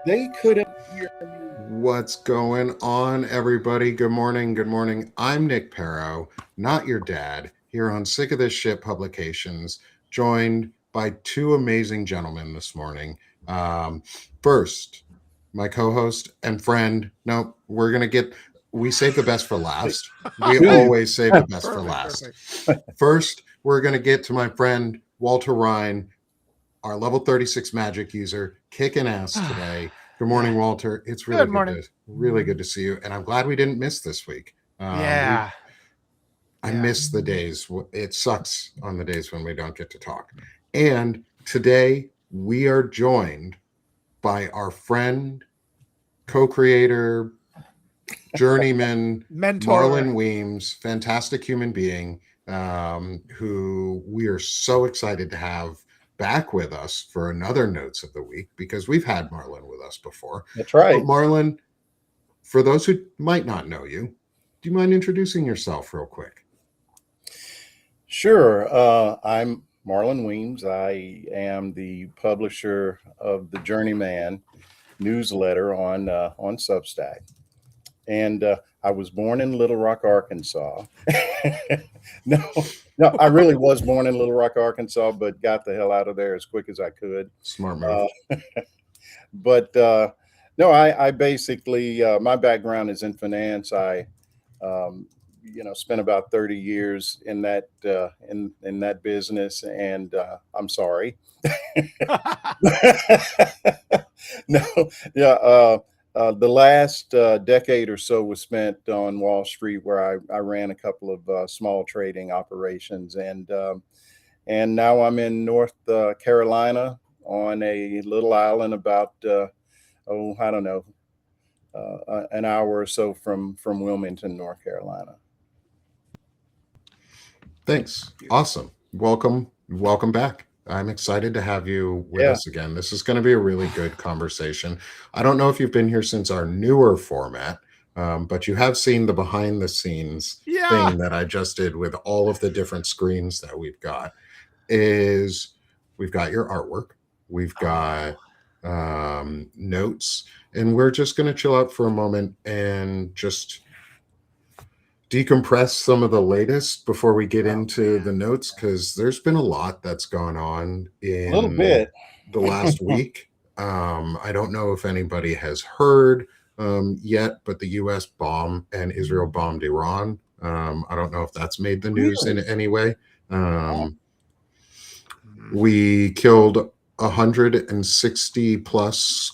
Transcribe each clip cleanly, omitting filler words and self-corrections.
They couldn't hear me. What's going on, everybody? Good morning. Good morning. I'm Nick Perro, not your dad, here on Sick of This Shit Publications, joined by two amazing gentlemen this morning. Um, First, my co host and friend. No, we save the best for last. We Dude, always save the best for Perfect, last. perfect. First, we're going to get to my friend, Walter Ryan, our level 36 magic user, kicking ass today. Good morning, Walter. It's Good morning. really good to see you, and I'm glad we didn't miss this week. Yeah. I Yeah. miss the days. It sucks on the days when we don't get to talk. And today we are joined by our friend, co-creator, journeyman, Mentor. Marlon Weems, fantastic human being, who we are so excited to have back with us for another Notes of the Week because we've had Marlon with us before. that's But right. Marlon, for those who might not know you, do you mind introducing yourself real quick? Sure. I'm Marlon Weems. I am the publisher of the Journeyman newsletter on Substack, and I was born in Little Rock, Arkansas. no, no, I really was born in Little Rock, Arkansas, but got the hell out of there as quick as I could. Smart move. Uh, but no, I basically my background is in finance. I um, spent about 30 years in that in that business, and I'm sorry. No, yeah. The last decade or so was spent on Wall Street, where I ran a couple of small trading operations, and now I'm in North Carolina on a little island about I don't know, an hour or so from Wilmington, North Carolina. Thanks. Awesome. Welcome back. I'm excited to have you with Yeah. us again. This is going to be a really good conversation. I don't know if you've been here since our newer format, but you have seen the behind the scenes Yeah. thing that I just did with all of the different screens that we've got. Is we've got your artwork, we've got notes, and we're just going to chill out for a moment and just decompress some of the latest before we get into the notes because there's been a lot that's gone on A little in bit. the last week. I don't know if anybody has heard yet, but the U.S. bombed and Israel bombed Iran. I don't know if that's made the news in Really? any way. Um, we killed 160 plus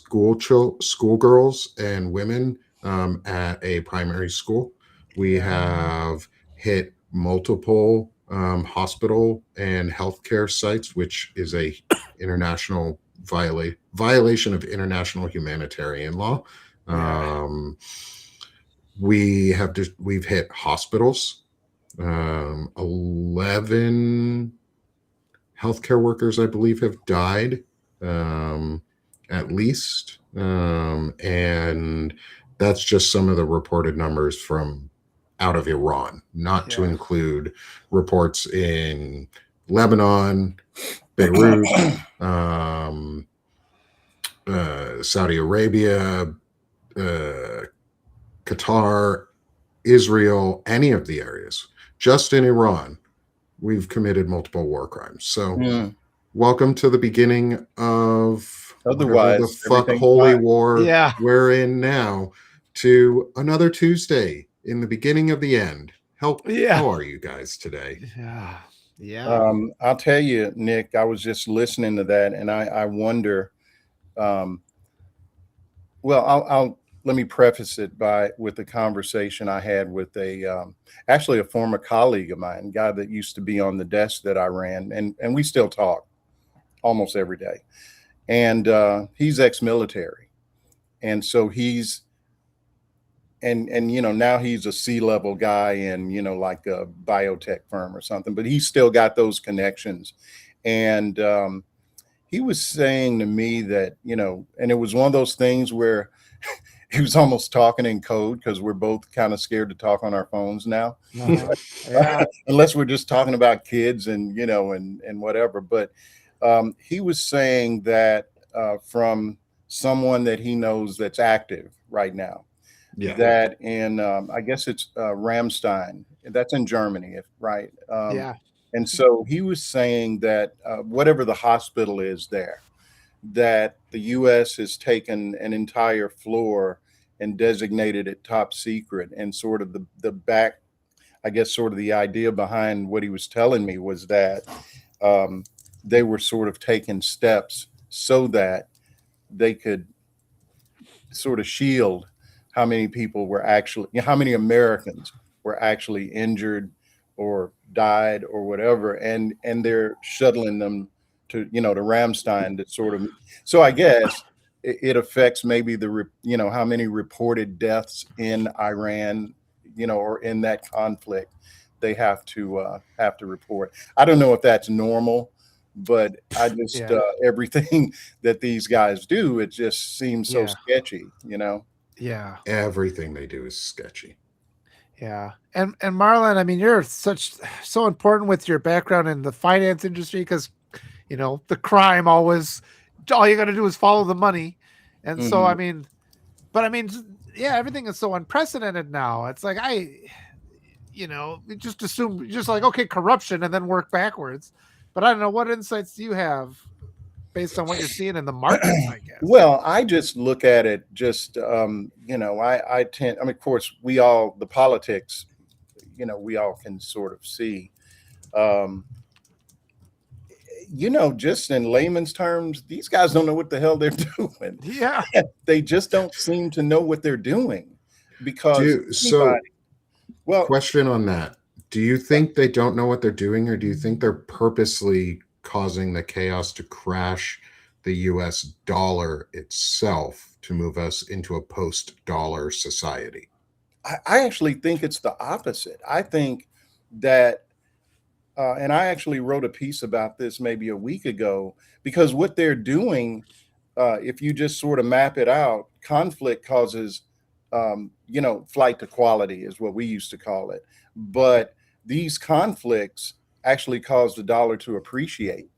schoolgirls and women at a primary school. We have hit multiple hospital and healthcare sites, which is a international violation of international humanitarian law. Yeah. Um, we've hit hospitals. 11 healthcare workers, I believe, have died, um, at least. And that's just some of the reported numbers from out of Iran, not to Yeah. include reports in Lebanon, Beirut, um, Saudi Arabia, uh, Qatar, Israel, any of the areas. Just in Iran, we've committed multiple war crimes. So, Mm. welcome to the beginning of whatever the Otherwise, fuck everything's holy fine. war Yeah. we're in now, to another Tuesday in the beginning of the end. Yeah. How are you guys today? Yeah. Yeah. I'll tell you, Nick. I was just listening to that, and I wonder. Um, well, I'll let me preface it by with a conversation I had with actually a former colleague of mine, guy that used to be on the desk that I ran, and we still talk almost every day. And he's ex-military, and so he's and now he's a C-level guy in like a biotech firm or something, but he's still got those connections. And he was saying to me that and it was one of those things where he was almost talking in code because we're both kind of scared to talk on our phones now. Uh-huh. Yeah. Unless we're just talking about kids and and whatever. But he was saying that from someone that he knows that's active right now. Yeah. That in I guess it's Ramstein. That's in Germany, if right. Yeah. And so he was saying that whatever the hospital is there, that the U.S. has taken an entire floor and designated it top secret, and sort of the back, I guess, sort of the idea behind what he was telling me was that um, they were sort of taking steps so that they could sort of shield how many people were actually, how many Americans were actually injured or died or whatever, and they're shuttling them to, to Ramstein to sort of. So I guess it affects maybe how many reported deaths in Iran, or in that conflict they have to report. I don't know if that's normal, but I just Yeah. everything that these guys do, it just seems so Yeah. sketchy. Yeah. Everything they do is sketchy. Yeah. And Marlon, I mean, you're so important with your background in the finance industry because, the crime always, all you got to do is follow the money. And so, Mhm. I mean, but I mean, yeah, everything is so unprecedented now. It's like, we just assume, just like, okay, corruption and then work backwards. But I don't know, what insights do you have based on what you're seeing in the markets, I guess? Well, I just look at it just, I tend, I mean, of course, the politics, we all can sort of see. Um, just in layman's terms, these guys don't know what the hell they're doing. Yeah. They just don't seem to know what they're doing because So anybody, well, question on that. Do you think they don't know what they're doing, or do you think they're purposely causing the chaos to crash the US dollar itself to move us into a post-dollar society? I actually think it's the opposite. I think that, and I actually wrote a piece about this maybe a week ago, because what they're doing, if you just sort of map it out, conflict causes, flight to quality is what we used to call it. But these conflicts actually cause the dollar to appreciate.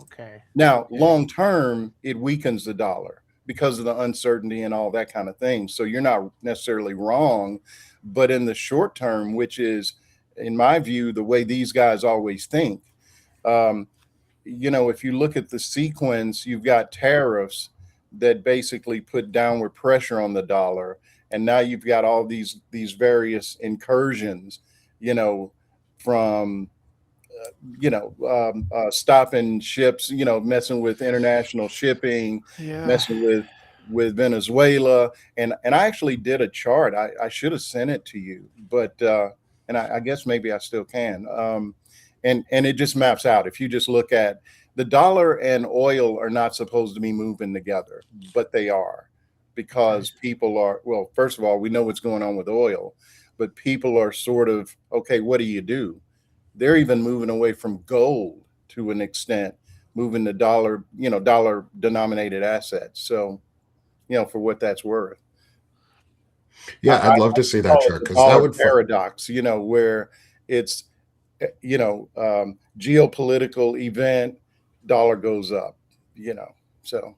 Okay. Now, long term, it weakens the dollar because of the uncertainty and all that kind of thing. So you're not necessarily wrong, but in the short term, which is, in my view, the way these guys always think, um, if you look at the sequence, you've got tariffs that basically put downward pressure on the dollar, and now you've got all these various incursions, from stopping ships, messing with international shipping, Yeah. messing with Venezuela, and I actually did a chart. I should have sent it to you, but and I guess maybe I still can. And it just maps out. If you just look at the dollar and oil are not supposed to be moving together, but they are, Okay. because people are, well, first of all, we know what's going on with oil, but people are sort of, okay, what do you do? They're even moving away from gold to an extent, moving to dollar denominated assets. So, for what that's worth. Yeah, I I'd love to see that call it chart the because that dollar would paradox, where it's, geopolitical event, dollar goes up, so.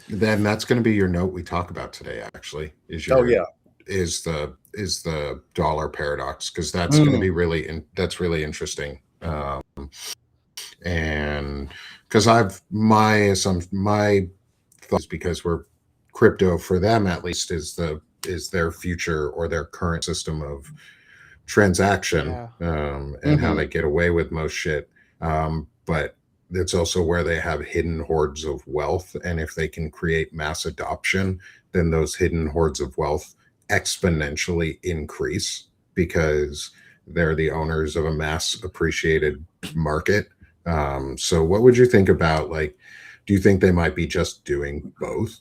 then that's going to be your note we talk about today. Actually, Oh, yeah. Is the dollar paradox, because that's going to Mm, be that's really interesting. And because my thoughts, because we're crypto for them at least is their future or their current system of transaction, Yeah. and how mhm. they get away with most shit. But it's also where they have hidden hordes of wealth. And if they can create mass adoption, then those hidden hordes of wealth exponentially increase because they're the owners of a mass appreciated market. So what would you think about, like, do you think they might be just doing both?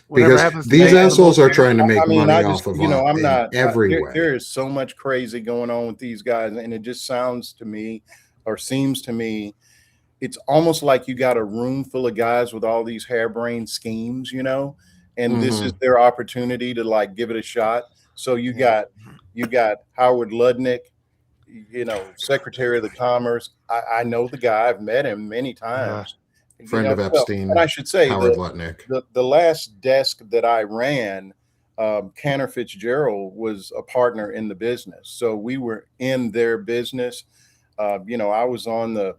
Whatever Because happens to these make them the assholes most are money. trying to I make mean, money I off just, of I'm in not, every way. there is so much crazy going on with these guys. And it just sounds to me, or seems to me, it's almost like you got a room full of guys with all these harebrained schemes, and this is Hmm. their opportunity to like give it a shot. So you Yeah. got Howard Ludnick, Secretary of the Commerce. I know the guy. I've met him many times. Friend of Well, Epstein, and I should say Howard Lutnick. the last desk that I ran, Cantor Fitzgerald was a partner in the business. So we were in their business. I was on the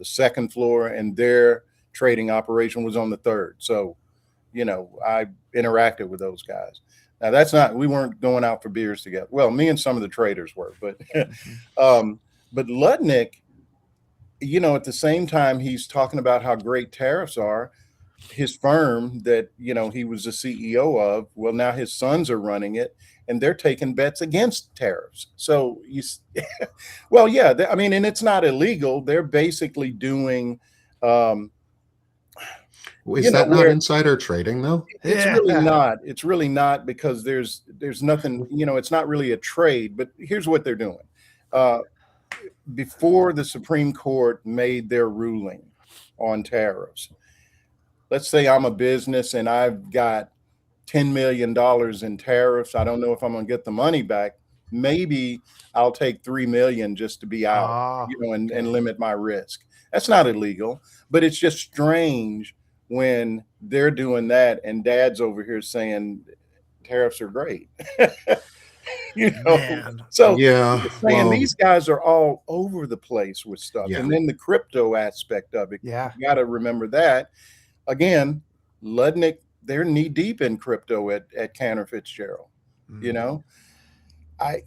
second floor, and their trading operation was on the third. So, I interacted with those guys. Now we weren't going out for beers together. Well, me and some of the traders were, but, but Lutnick, at the same time, he's talking about how great tariffs are. His firm that, he was the CEO of, well, now his sons are running it, and they're taking bets against tariffs. So well, yeah, and it's not illegal. They're basically doing, is that not insider trading though? It's really not. It's really not, because there's nothing, it's not really a trade. But here's what they're doing. Before the Supreme Court made their ruling on tariffs, let's say I'm a business and I've got $10 million in tariffs. I don't know if I'm going to get the money back. Maybe I'll take $3 million just to be out, and limit my risk. That's not illegal, but it's just strange when they're doing that and Dad's over here saying tariffs are great. Man. So yeah, these guys are all over the place with stuff. Yeah. And then the crypto aspect of it. Yeah. You got to remember that. Again, Lutnick, they're knee deep in crypto at Cantor Fitzgerald. And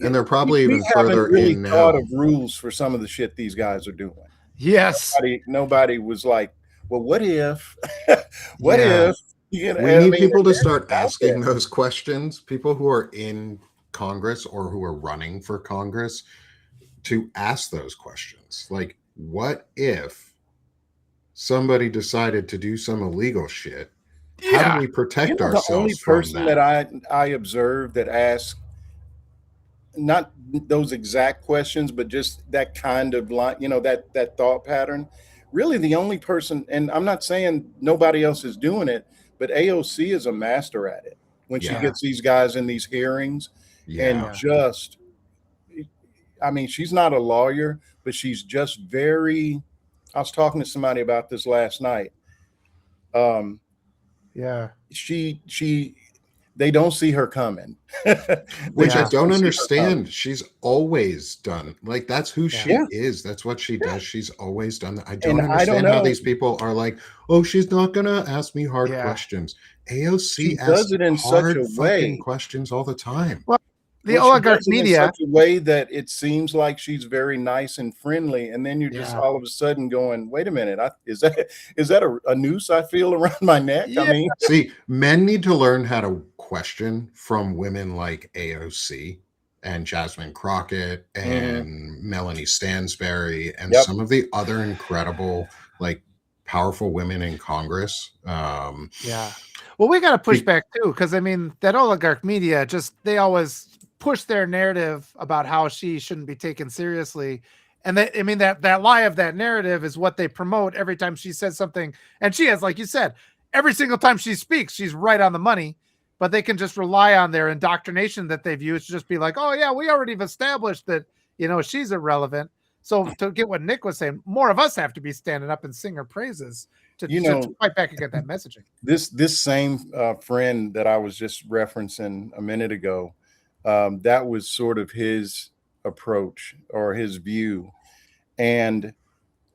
they're probably even further really in now. Thought of rules for some of the shit these guys are doing. Yes. Nobody was like, well, what if? What if? We need people to start asking those questions. People who are in Congress or who are running for Congress, to ask those questions. Like, what if somebody decided to do some illegal shit? How do we protect ourselves? The only person that I observed that asked not those exact questions, but just that kind of line, that thought pattern. Really, the only person, and I'm not saying nobody else is doing it, but AOC is a master at it when she gets these guys in these hearings. And she's not a lawyer, but she's just very. I was talking to somebody about this last night. They don't see her coming. Which I don't understand. She's always done. Like, that's who she is. That's what she does. She's always done that. I don't understand how these people are like, oh, she's not going to ask me hard questions. AOC does it in such a way. Questions all the time. Well, the oligarch media. In such a way that it seems like she's very nice and friendly. And then you're just all of a sudden going, wait a minute. Is that a noose I feel around my neck? Yeah. See, men need to learn how to question from women like AOC and Jasmine Crockett and Melanie Stansberry and some of the other incredible, powerful women in Congress. Well, we got to push back too, because that oligarch media they always push their narrative about how she shouldn't be taken seriously. And that lie of that narrative is what they promote every time she says something. And she has, like you said, every single time she speaks, she's right on the money, but they can just rely on their indoctrination that they've used to just be like, oh yeah, we already have established that, she's irrelevant. So to get what Nick was saying, more of us have to be standing up and sing her praises to fight back against that messaging. This same friend that I was just referencing a minute ago, that was sort of his approach or his view. And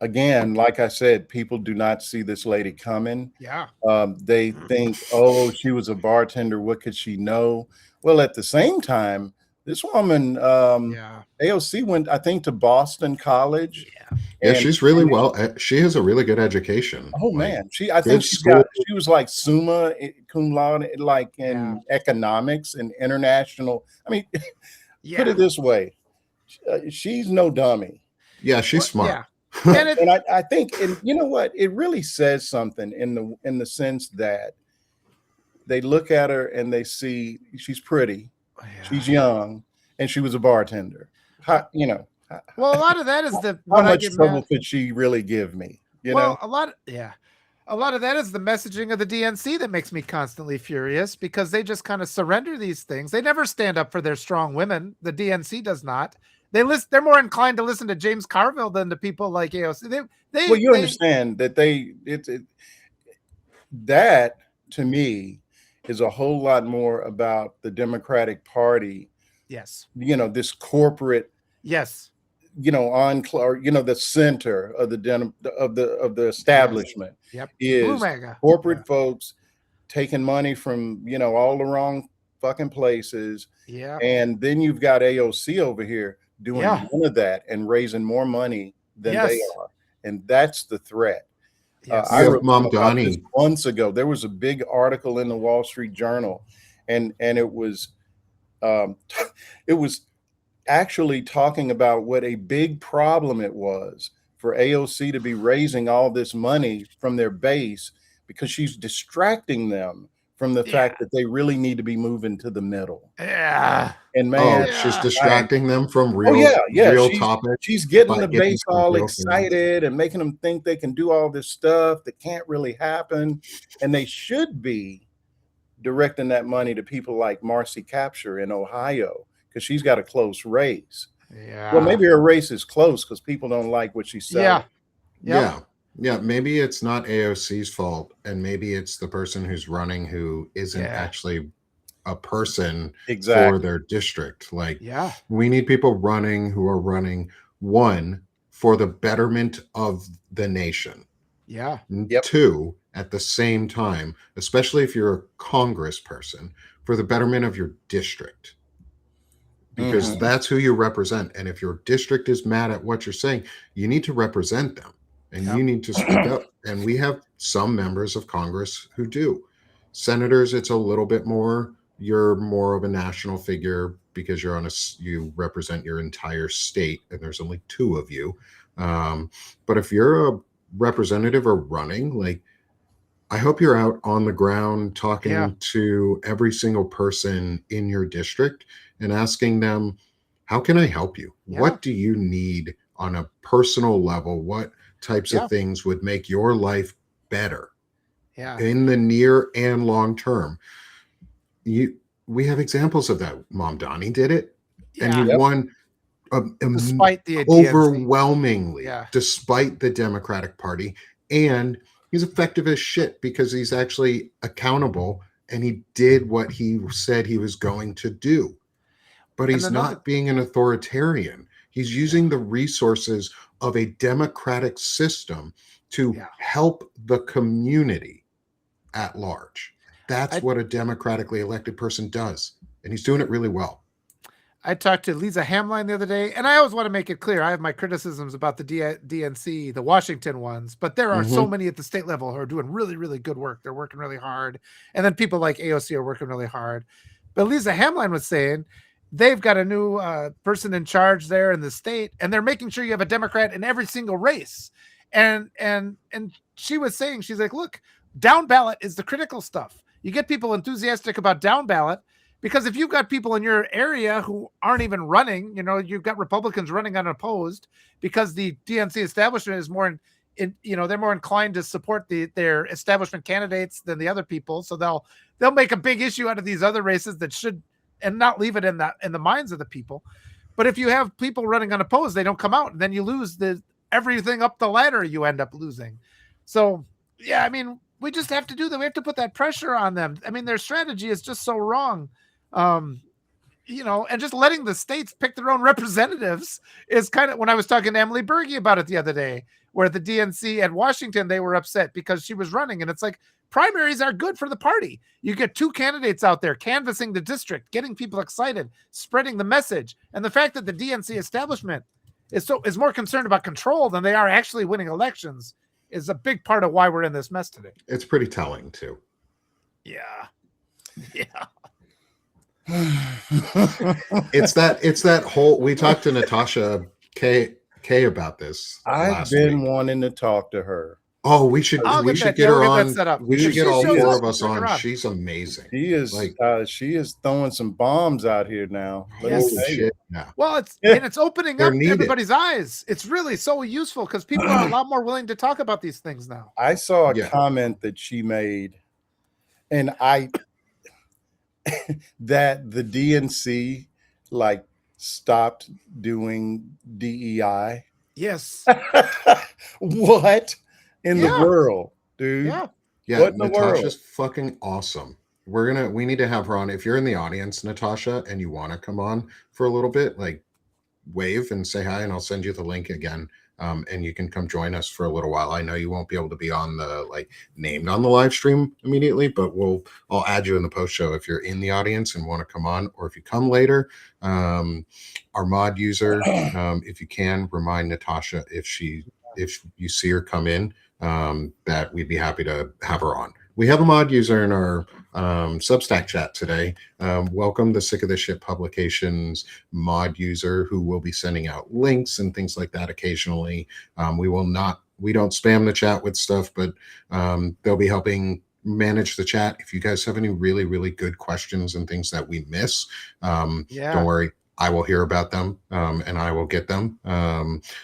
again, like I said, people do not see this lady coming. Yeah. They think, oh, she was a bartender. What could she know? Well, at the same time, this woman, AOC went, I think, to Boston College. Yeah, she's really she has a really good education. Oh man, I think she was like summa cum laude, like in economics and international. Put it this way, she's no dummy. Yeah, she's smart. Yeah. And I think, and you know what, it really says something in the sense that they look at her and they see she's pretty. She's young, and she was a bartender. Well, a lot of that is how much trouble could she really give me? A lot of that is the messaging of the DNC that makes me constantly furious, because they just kind of surrender these things. They never stand up for their strong women. The DNC does not. They're more inclined to listen to James Carville than to people like AOC. Well, you understand that that to me is a whole lot more about the Democratic Party. Yes. This corporate. Yes. The center of the establishment. Yep. Is corporate folks taking money from all the wrong fucking places. Yeah. And then you've got AOC over here doing none of that and raising more money than they are, and that's the threat. Yes. I wrote about this months ago. There was a big article in the Wall Street Journal, and it was actually talking about what a big problem it was for AOC to be raising all this money from their base, because she's distracting them from the fact that they really need to be moving to the middle. Yeah. And man, she's distracting them from real topics. She's getting the base all excited and making them think they can do all this stuff that can't really happen. And they should be directing that money to people like Marcy Kaptur in Ohio, because she's got a close race. Yeah. Well, maybe her race is close because people don't like what she's saying. Yeah. Maybe it's not AOC's fault, and maybe it's the person who's running who isn't actually a person for their district. Like, we need people running who are running, one, for the betterment of the nation. Yeah. Two, at the same time, especially if you're a congressperson, for the betterment of your district. Because that's who you represent. And if your district is mad at what you're saying, you need to represent them, and you need to speak up. And we have some members of Congress who do. Senators, it's a little bit more, you're more of a national figure because you represent your entire state, and there's only two of you. But if you're a representative or running, like, I hope you're out on the ground talking to every single person in your district and asking them, how can I help you? What do you need on a personal level? What types of things would make your life better in the near and long term? We have examples of that. Mom Donnie did it, and you won despite the overwhelmingly, despite the Democratic Party. And he's effective as shit because he's actually accountable, and he did what he said he was going to do. But he's not being an authoritarian. He's using the resources of a democratic system to help the community at large. That's what a democratically elected person does. And he's doing it really well. I talked to Lisa Hamline the other day, and I always want to make it clear, I have my criticisms about the DNC, the Washington ones, but there are so many at the state level who are doing really, really good work. They're working really hard. And then people like AOC are working really hard. But Lisa Hamline was saying they've got a new person in charge there in the state, and they're making sure you have a Democrat in every single race. And she was saying, she's like, look, down ballot is the critical stuff. You get people enthusiastic about down ballot, because if you've got people in your area who aren't even running, you've got Republicans running unopposed because the DNC establishment is more they're more inclined to support their establishment candidates than the other people. So they'll make a big issue out of these other races that should, and not leave it in the minds of the people. But if you have people running unopposed, they don't come out, and then you lose everything up the ladder. You end up losing. So yeah, I mean, we just have to do that. We have to put that pressure on them. I mean, their strategy is just so wrong. And just letting the states pick their own representatives is kind of, when I was talking to Emily Berge about it the other day, where the DNC at Washington, they were upset because she was running. And it's like, primaries are good for the party. You get two candidates out there canvassing the district, getting people excited, spreading the message. And the fact that the DNC establishment is more concerned about control than they are actually winning elections is a big part of why we're in this mess today. It's pretty telling too. Yeah. It's that whole, we talked to Natasha K about this. I've been wanting to talk to her. Oh, we should get her on. We should get all four of us on. Around. She's amazing. She is throwing some bombs out here now. Shit. Yeah. Well, it's opening up everybody's eyes. It's really so useful because people are a lot more willing to talk about these things now. I saw a comment that she made, and that the DNC stopped doing DEI. Yes. What in the Yeah. world, dude? Yeah. Yeah, What in the Natasha's world? fucking awesome. We need to have her on. If you're in the audience, Natasha, and you want to come on for a little bit, like wave and say hi, and I'll send you the link again. And you can come join us for a little while. I know you won't be able to be on the named on the live stream immediately, but I'll add you in the post show if you're in the audience and want to come on, or if you come later. Our mod user, if you can remind Natasha if you see her come in, that we'd be happy to have her on. We have a mod user in our Substack chat today. Welcome the Sick of This Shit Publications mod user, who will be sending out links and things like that occasionally. We don't spam the chat with stuff, but they'll be helping manage the chat. If you guys have any really, really good questions and things that we miss, don't worry. I will hear about them and I will get them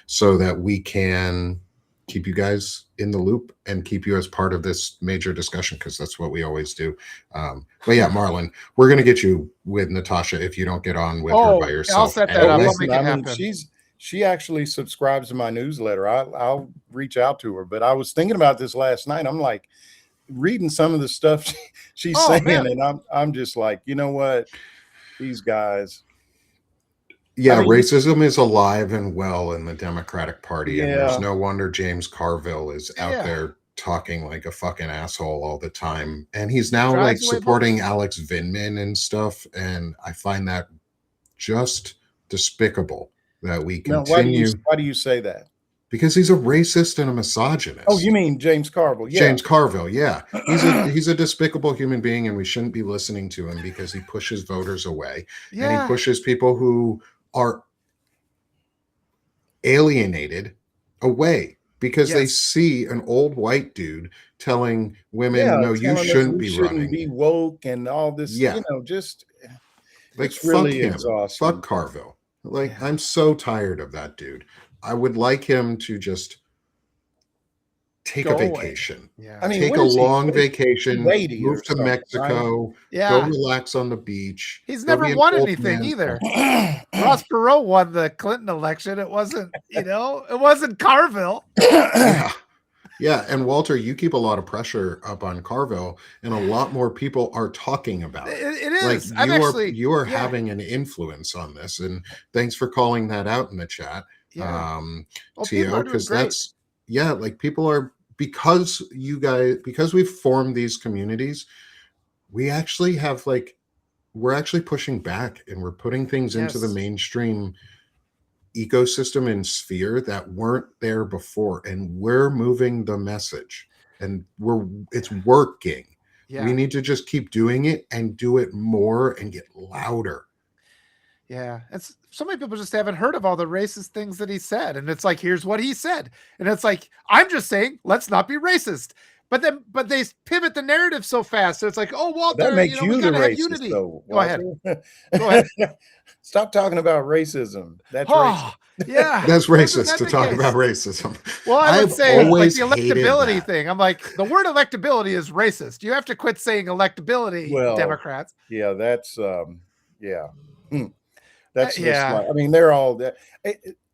so that we can keep you guys in the loop and keep you as part of this major discussion, because that's what we always do. But yeah, Marlon, we're going to get you with Natasha if you don't get on with her by yourself. I'll set that up. anyway. I'll make it happen. She actually subscribes to my newsletter. I'll reach out to her. But I was thinking about this last night. I'm like reading some of the stuff she's saying, man. and I'm just like, you know what, these guys. Yeah, I mean, racism is alive and well in the Democratic Party, and there's Yeah. no wonder James Carville is out Yeah. there talking like a fucking asshole all the time. And he's now Drives away supporting votes. Alex Vindman and stuff, and I find that just despicable that we Now, continue. why do you say that? Because he's a racist and a misogynist. Oh, you mean James Carville? Yeah. James Carville, yeah. He's a despicable human being, and we shouldn't be listening to him because he pushes voters away. Yeah. And he pushes people who are alienated away because they Yes. see an old white dude telling women, Yeah, no, you telling us shouldn't we be shouldn't running. be woke and all this. Yeah. Just Like, it's really fuck him. exhausting. Fuck Carville. Like, Yeah. I'm so tired of that dude. I would like him to just take Go a away. vacation. Yeah. I mean, Take what a is he, long what is he, vacation, 80 or move to something, Mexico, go Yeah. relax on the beach. He's Go never be an won old anything man either. right? Ross Perot won the Clinton election. It wasn't, it wasn't Carville. Yeah. And Walter, you keep a lot of pressure up on Carville, and a lot more people are talking about it. It Like, is. I'm actually, you are yeah. having an influence on this, and thanks for calling that out in the chat. Yeah. Well, people Tio, are doing because great. that's like people are, because we've formed these communities, we actually have we're actually pushing back, and we're putting things into the Yes. mainstream ecosystem and sphere that weren't there before, and we're moving the message, and it's working. Yeah. We need to just keep doing it and do it more and get louder. Yeah. It's so many people just haven't heard of all the racist things that he said. And it's like, here's what he said. And it's like, I'm just saying, let's not be racist. But they pivot the narrative so fast. So it's like, oh, Walter, That makes we you the gotta have racist, unity. though. Go ahead. Walter. Go ahead. Stop talking about racism. That's racist. Oh, yeah. That's Wasn't racist that to the talk case? about racism. Well, I would I've say like always the hated electability that. thing. I'm like, the word electability is racist. You have to quit saying electability, Well, Democrats. Yeah, that's yeah. That's just yeah. like, I mean, they're all that.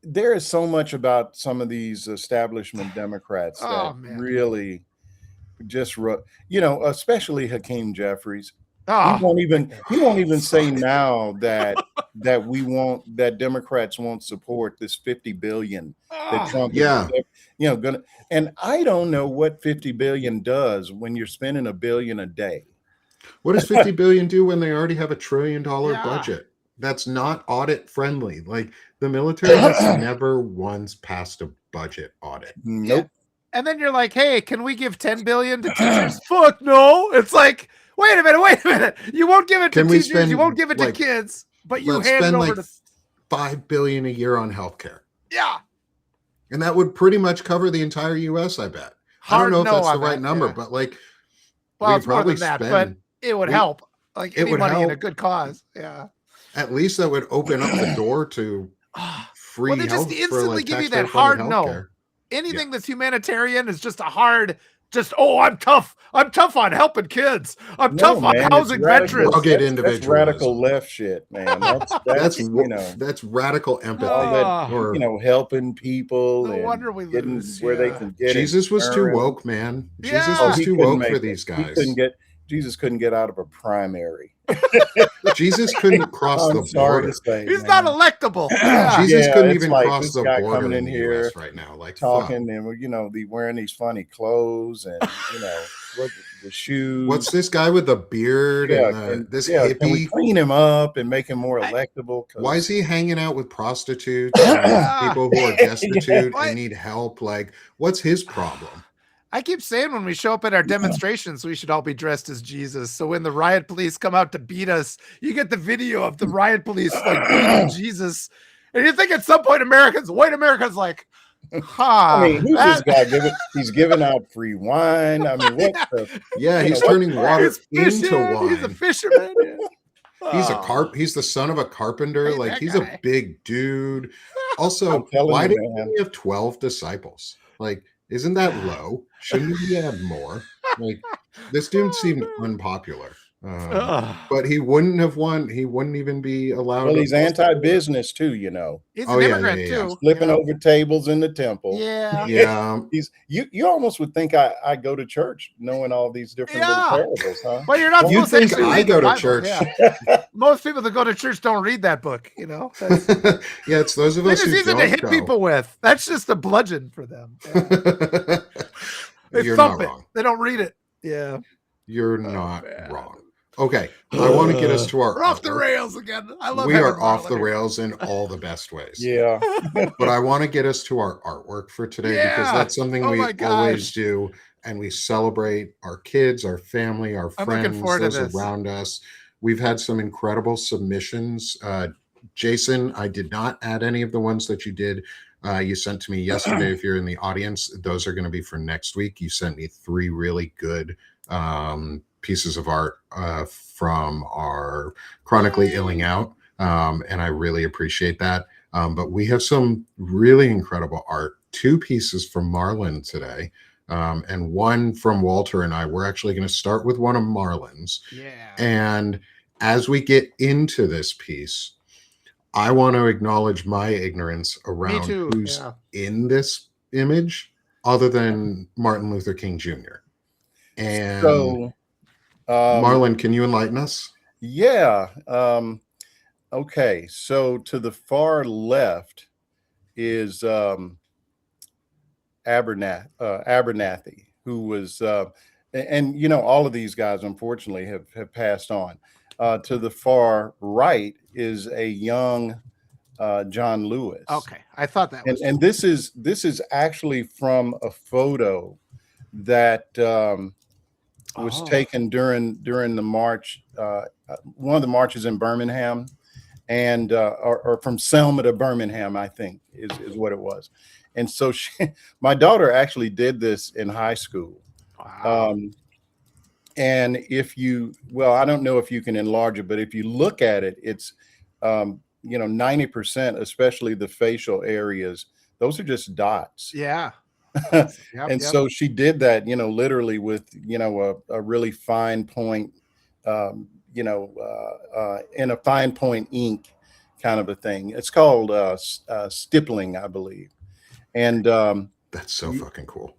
There is so much about some of these establishment Democrats that Oh, man. really just, especially Hakeem Jeffries. Oh, He won't even say Fuck. now that Democrats won't support this 50 billion that Trump Yeah. is, gonna. And I don't know what 50 billion does when you're spending $1 billion a day. What does 50 billion do when they already have $1 trillion Yeah. budget? That's not audit friendly. Like, the military has never once passed a budget audit. Nope. and then you're like, hey, can we give 10 billion to teachers? Fuck no. It's like, wait a minute. You won't give it to Can we teachers. You spend, won't give it to like, kids, but you Let's hand it spend over like to. $5 billion a year on healthcare. Yeah. And that would pretty much cover the entire US, I bet. I don't know if that's the right number, but well, we it's more than that, but it would help. Like, it any would money in a help. good cause. Yeah. at least that would open up the door to free Well, they just health for instantly like give you that taxpayer-funded hard no. healthcare. Anything that's humanitarian is just a hard just, oh, I'm tough on helping kids. I'm No, tough on man, it's housing radical. veterans. Rugged That's individualism. radical left shit, man. That's you know, That's radical empathy. all that, or you know, helping people No and wonder we getting lose. where they Yeah. can get Jesus was too insurance. woke, man. Yeah. Jesus Oh, was he too couldn't woke for make these it. He guys. couldn't get. Jesus couldn't get out of a primary. Jesus couldn't cross I'm the sorry border. to say, He's man. not electable. Yeah. Jesus Yeah, couldn't it's even like cross this the guy border coming in in the here US right now. Like, talking fuck. and, you know, wearing these funny clothes and, you know, what the shoes. What's this guy with the beard Yeah, and this yeah, can we hippie? clean him up and make him more electable? Why is he hanging out with prostitutes and Yeah. people who are destitute Why- and need help? Like, what's his problem? I keep saying when we show up at our demonstrations, we should all be dressed as Jesus. So when the riot police come out to beat us, you get the video of the riot police like beating Jesus. And you think at some point white Americans like, I mean, who's that, this guy giving? He's giving out free wine. I mean, what the? Yeah, You he's know, turning water he's into fishing, wine. he's a fisherman. Yeah. He's the son of a carpenter. Hey, Like, that he's guy. a big dude. I'm Also, telling why you, did man. he have 12 disciples? Like, isn't that low? Shouldn't he have more? Like, this dude seemed unpopular. But he wouldn't have won. He wouldn't even be allowed. Well, to he's anti-business too, you know. He's Oh, an yeah, immigrant yeah, yeah. too. Flipping Yeah. over tables in the temple. Yeah. Yeah. He's you almost would think I go to church knowing all these different little Yeah. parables, huh? But you're not You'd supposed to think actually I read go the to Bible. church. Yeah. Most people that go to church don't read that book, you know. That's, Yeah, it's those of they're us just who easy to don't hit go. people with. That's just a bludgeon for them. Yeah. They You're thump not it. wrong. They don't read it. Yeah. You're not man. wrong. Okay, I want to get us to our We're off the artwork. rails again. I love We having are off Marlon the here. rails in all the best ways. Yeah. But I want to get us to our artwork for today because Yeah. that's something Oh we my gosh. always do, and we celebrate our kids, our family, our I'm looking friends, forward to those this. around us. We've had some incredible submissions. Jason, I did not add any of the ones that you did. You sent to me yesterday. If you're in the audience, those are going to be for next week. You sent me 3 really good pieces of art from our Chronically Illing Out, and I really appreciate that. But we have some really incredible art. 2 pieces from Marlon today, and 1 from Walter and I. We're actually going to start with one of Marlon's. Yeah. And as we get into this piece, I want to acknowledge my ignorance around too, who's yeah. in this image other than Martin Luther King Jr. And So, Marlon, can you enlighten us? yeah. Okay. So to the far left is Abernathy, who was, and you know, all of these guys unfortunately have passed on. To the far right is a young John Lewis. Okay. I thought that was And this is actually from a photo that was taken during the march, one of the marches in Birmingham, and or from Selma to Birmingham, I think is what it was. And so my daughter actually did this in high school. wow. And I don't know if you can enlarge it, but if you look at it, it's, you know, 90%, especially the facial areas, those are just dots. Yeah. And so she did that, you know, literally with, you know, a really fine point, you know, in a fine point ink kind of a thing. It's called stippling, I believe. And That's so fucking cool.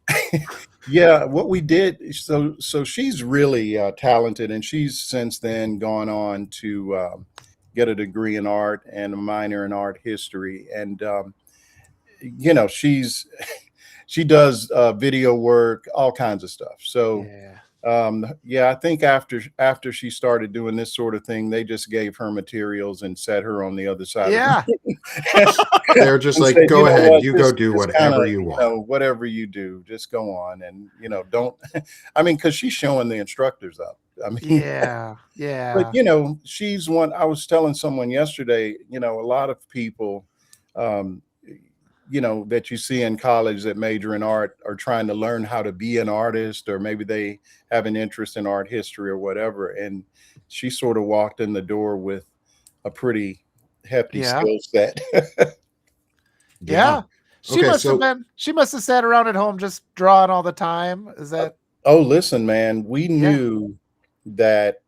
yeah, what we did, so she's really talented, and she's since then gone on to get a degree in art and a minor in art history. And you know, she does video work, all kinds of stuff. So yeah, I think after she started doing this sort of thing, they just gave her materials and set her on the other side. Yeah. They're just like, said, go "You know ahead, what, you just- go do just whatever kinda, you want. know, whatever you do, just go on, and you know, don't. I mean, because she's showing the instructors up. I mean, Yeah. Yeah. but you know, she's one. I was telling someone yesterday. You know, a lot of people, you know, that you see in college that major in art are trying to learn how to be an artist, or maybe they have an interest in art history or whatever. And she sort of walked in the door with a pretty hefty skill set. Yeah. She Okay, must have so been. She must have sat around at home just drawing all the time. Is that? Oh, listen, man, we Yeah. knew that,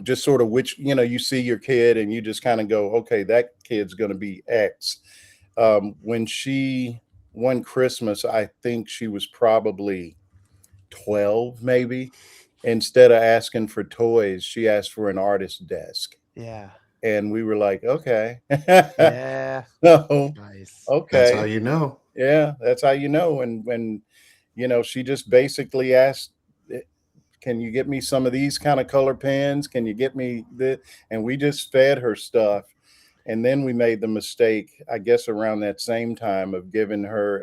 just sort of which, you see your kid and you just kind of go, okay, that kid's going to be X. When one Christmas, I think she was probably 12, maybe. Instead of asking for toys, she asked for an artist desk. Yeah. And we were like, okay. Yeah. No, Nice. that's how okay. you know. Yeah, that's how you know. And when, she just basically asked, can you get me some of these kind of color pens? Can you get me the, and we just fed her stuff. And then we made the mistake, I guess, around that same time of giving her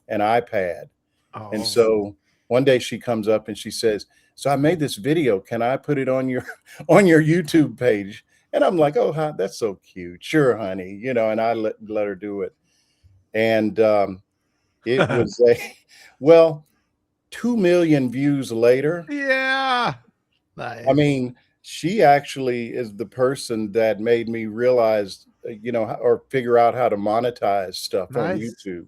an iPad. And Oh. so one day she comes up and she says, "So I made this video. Can I put it on your on your YouTube page?" And I'm like, "Oh, that's so cute. Sure, honey." And I let her do it. And it was well, 2 million views later. Yeah. Nice. I mean, she actually is the person that made me realize, or figure out how to monetize stuff on Nice. YouTube,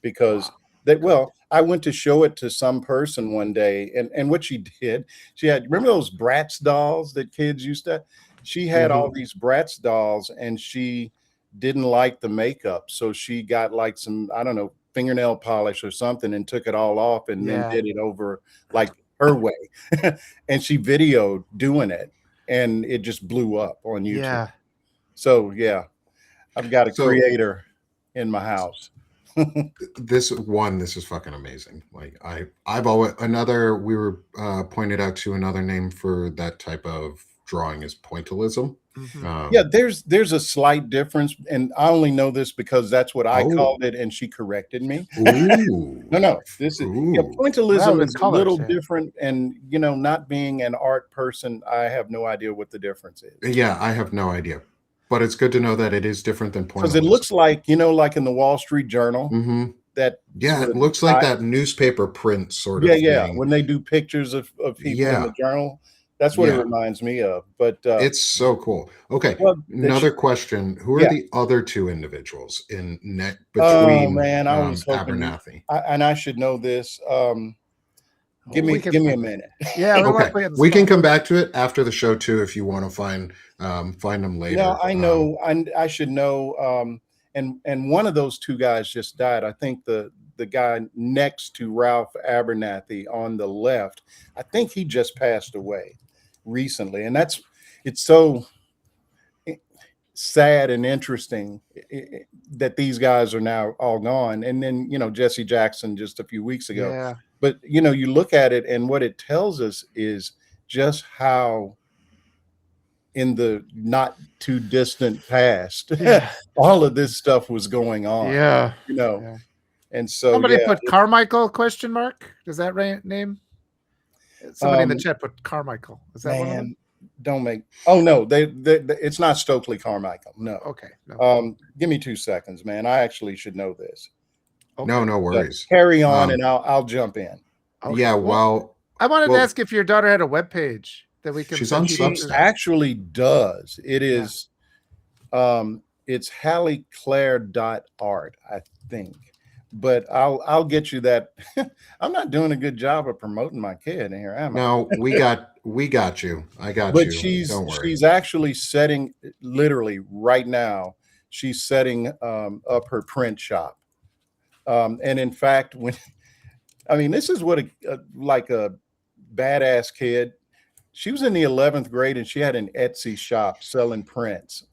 because Wow. that, Good. well, I went to show it to some person one day, and what she did, she had, remember those Bratz dolls that kids used to, she had all Mhm. these Bratz dolls, and she didn't like the makeup. So she got like some, I don't know, fingernail polish or something and took it all off and then Yeah. did it over like her way. And she videoed doing it, and it just blew up on YouTube. Yeah. So yeah, I've got a So creator in my house. this is fucking amazing. Like I've always another we were pointed out to another name for that type of drawing is pointillism. Mhm. Yeah, there's a slight difference, and I only know this because that's what I Oh, called it, and she corrected me. ooh, No, this is, yeah, ooh. That pointillism was is a colors. little Yeah. different, and not being an art person, I have no idea what the difference is. Yeah, I have no idea, but it's good to know that it is different than Because it pointillism. looks like, like in the Wall Street Journal, Hmm. that Yeah, sort it of looks like that newspaper print sort of yeah. thing. When they do pictures of people in the Yeah, journal, that's what it yeah. reminds me of. But It's so cool. Okay, well, that she, another question. Who are yeah. the other two individuals in net Oh between man, I was hoping, Abernathy? and I should know this. Give Oh, we me can give me a find it. minute. Yeah, we want to Okay, play on the we can spot. come back to it after the show too if you want to find them No, later. I know, I should know. And one of those two guys just died. I think the guy next to Ralph Abernathy on the left, I think he just passed away recently, and it's so sad and interesting that these guys are now all gone. And then Jesse Jackson just a few weeks ago. Yeah. But you look at it, and what it tells us is just how in the not too distant past Yeah. all of this stuff was going on. Yeah. you know Yeah. and so Somebody yeah, put Carmichael question mark. Does that name? Somebody in the um chat put Carmichael. Is that one of them? man, don't make, oh no, it's not Stokely Carmichael, no. Okay. No. Give me 2 seconds, man, I actually should know this. Okay. No, no But worries. carry on, and I'll jump in. Okay. Yeah, I wanted to well, ask if your daughter had a web page that we can she's send on people She to. Substack. actually does. It Yeah. is it's HallieClaire.art, I think. But I'll get you that. I'm not doing a good job of promoting my kid here, am I? No, we got you. I got But you. Don't worry. she's actually setting, literally right now, she's setting up her print shop. And in fact, this is what like a badass kid. She was in the 11th grade and she had an Etsy shop selling prints.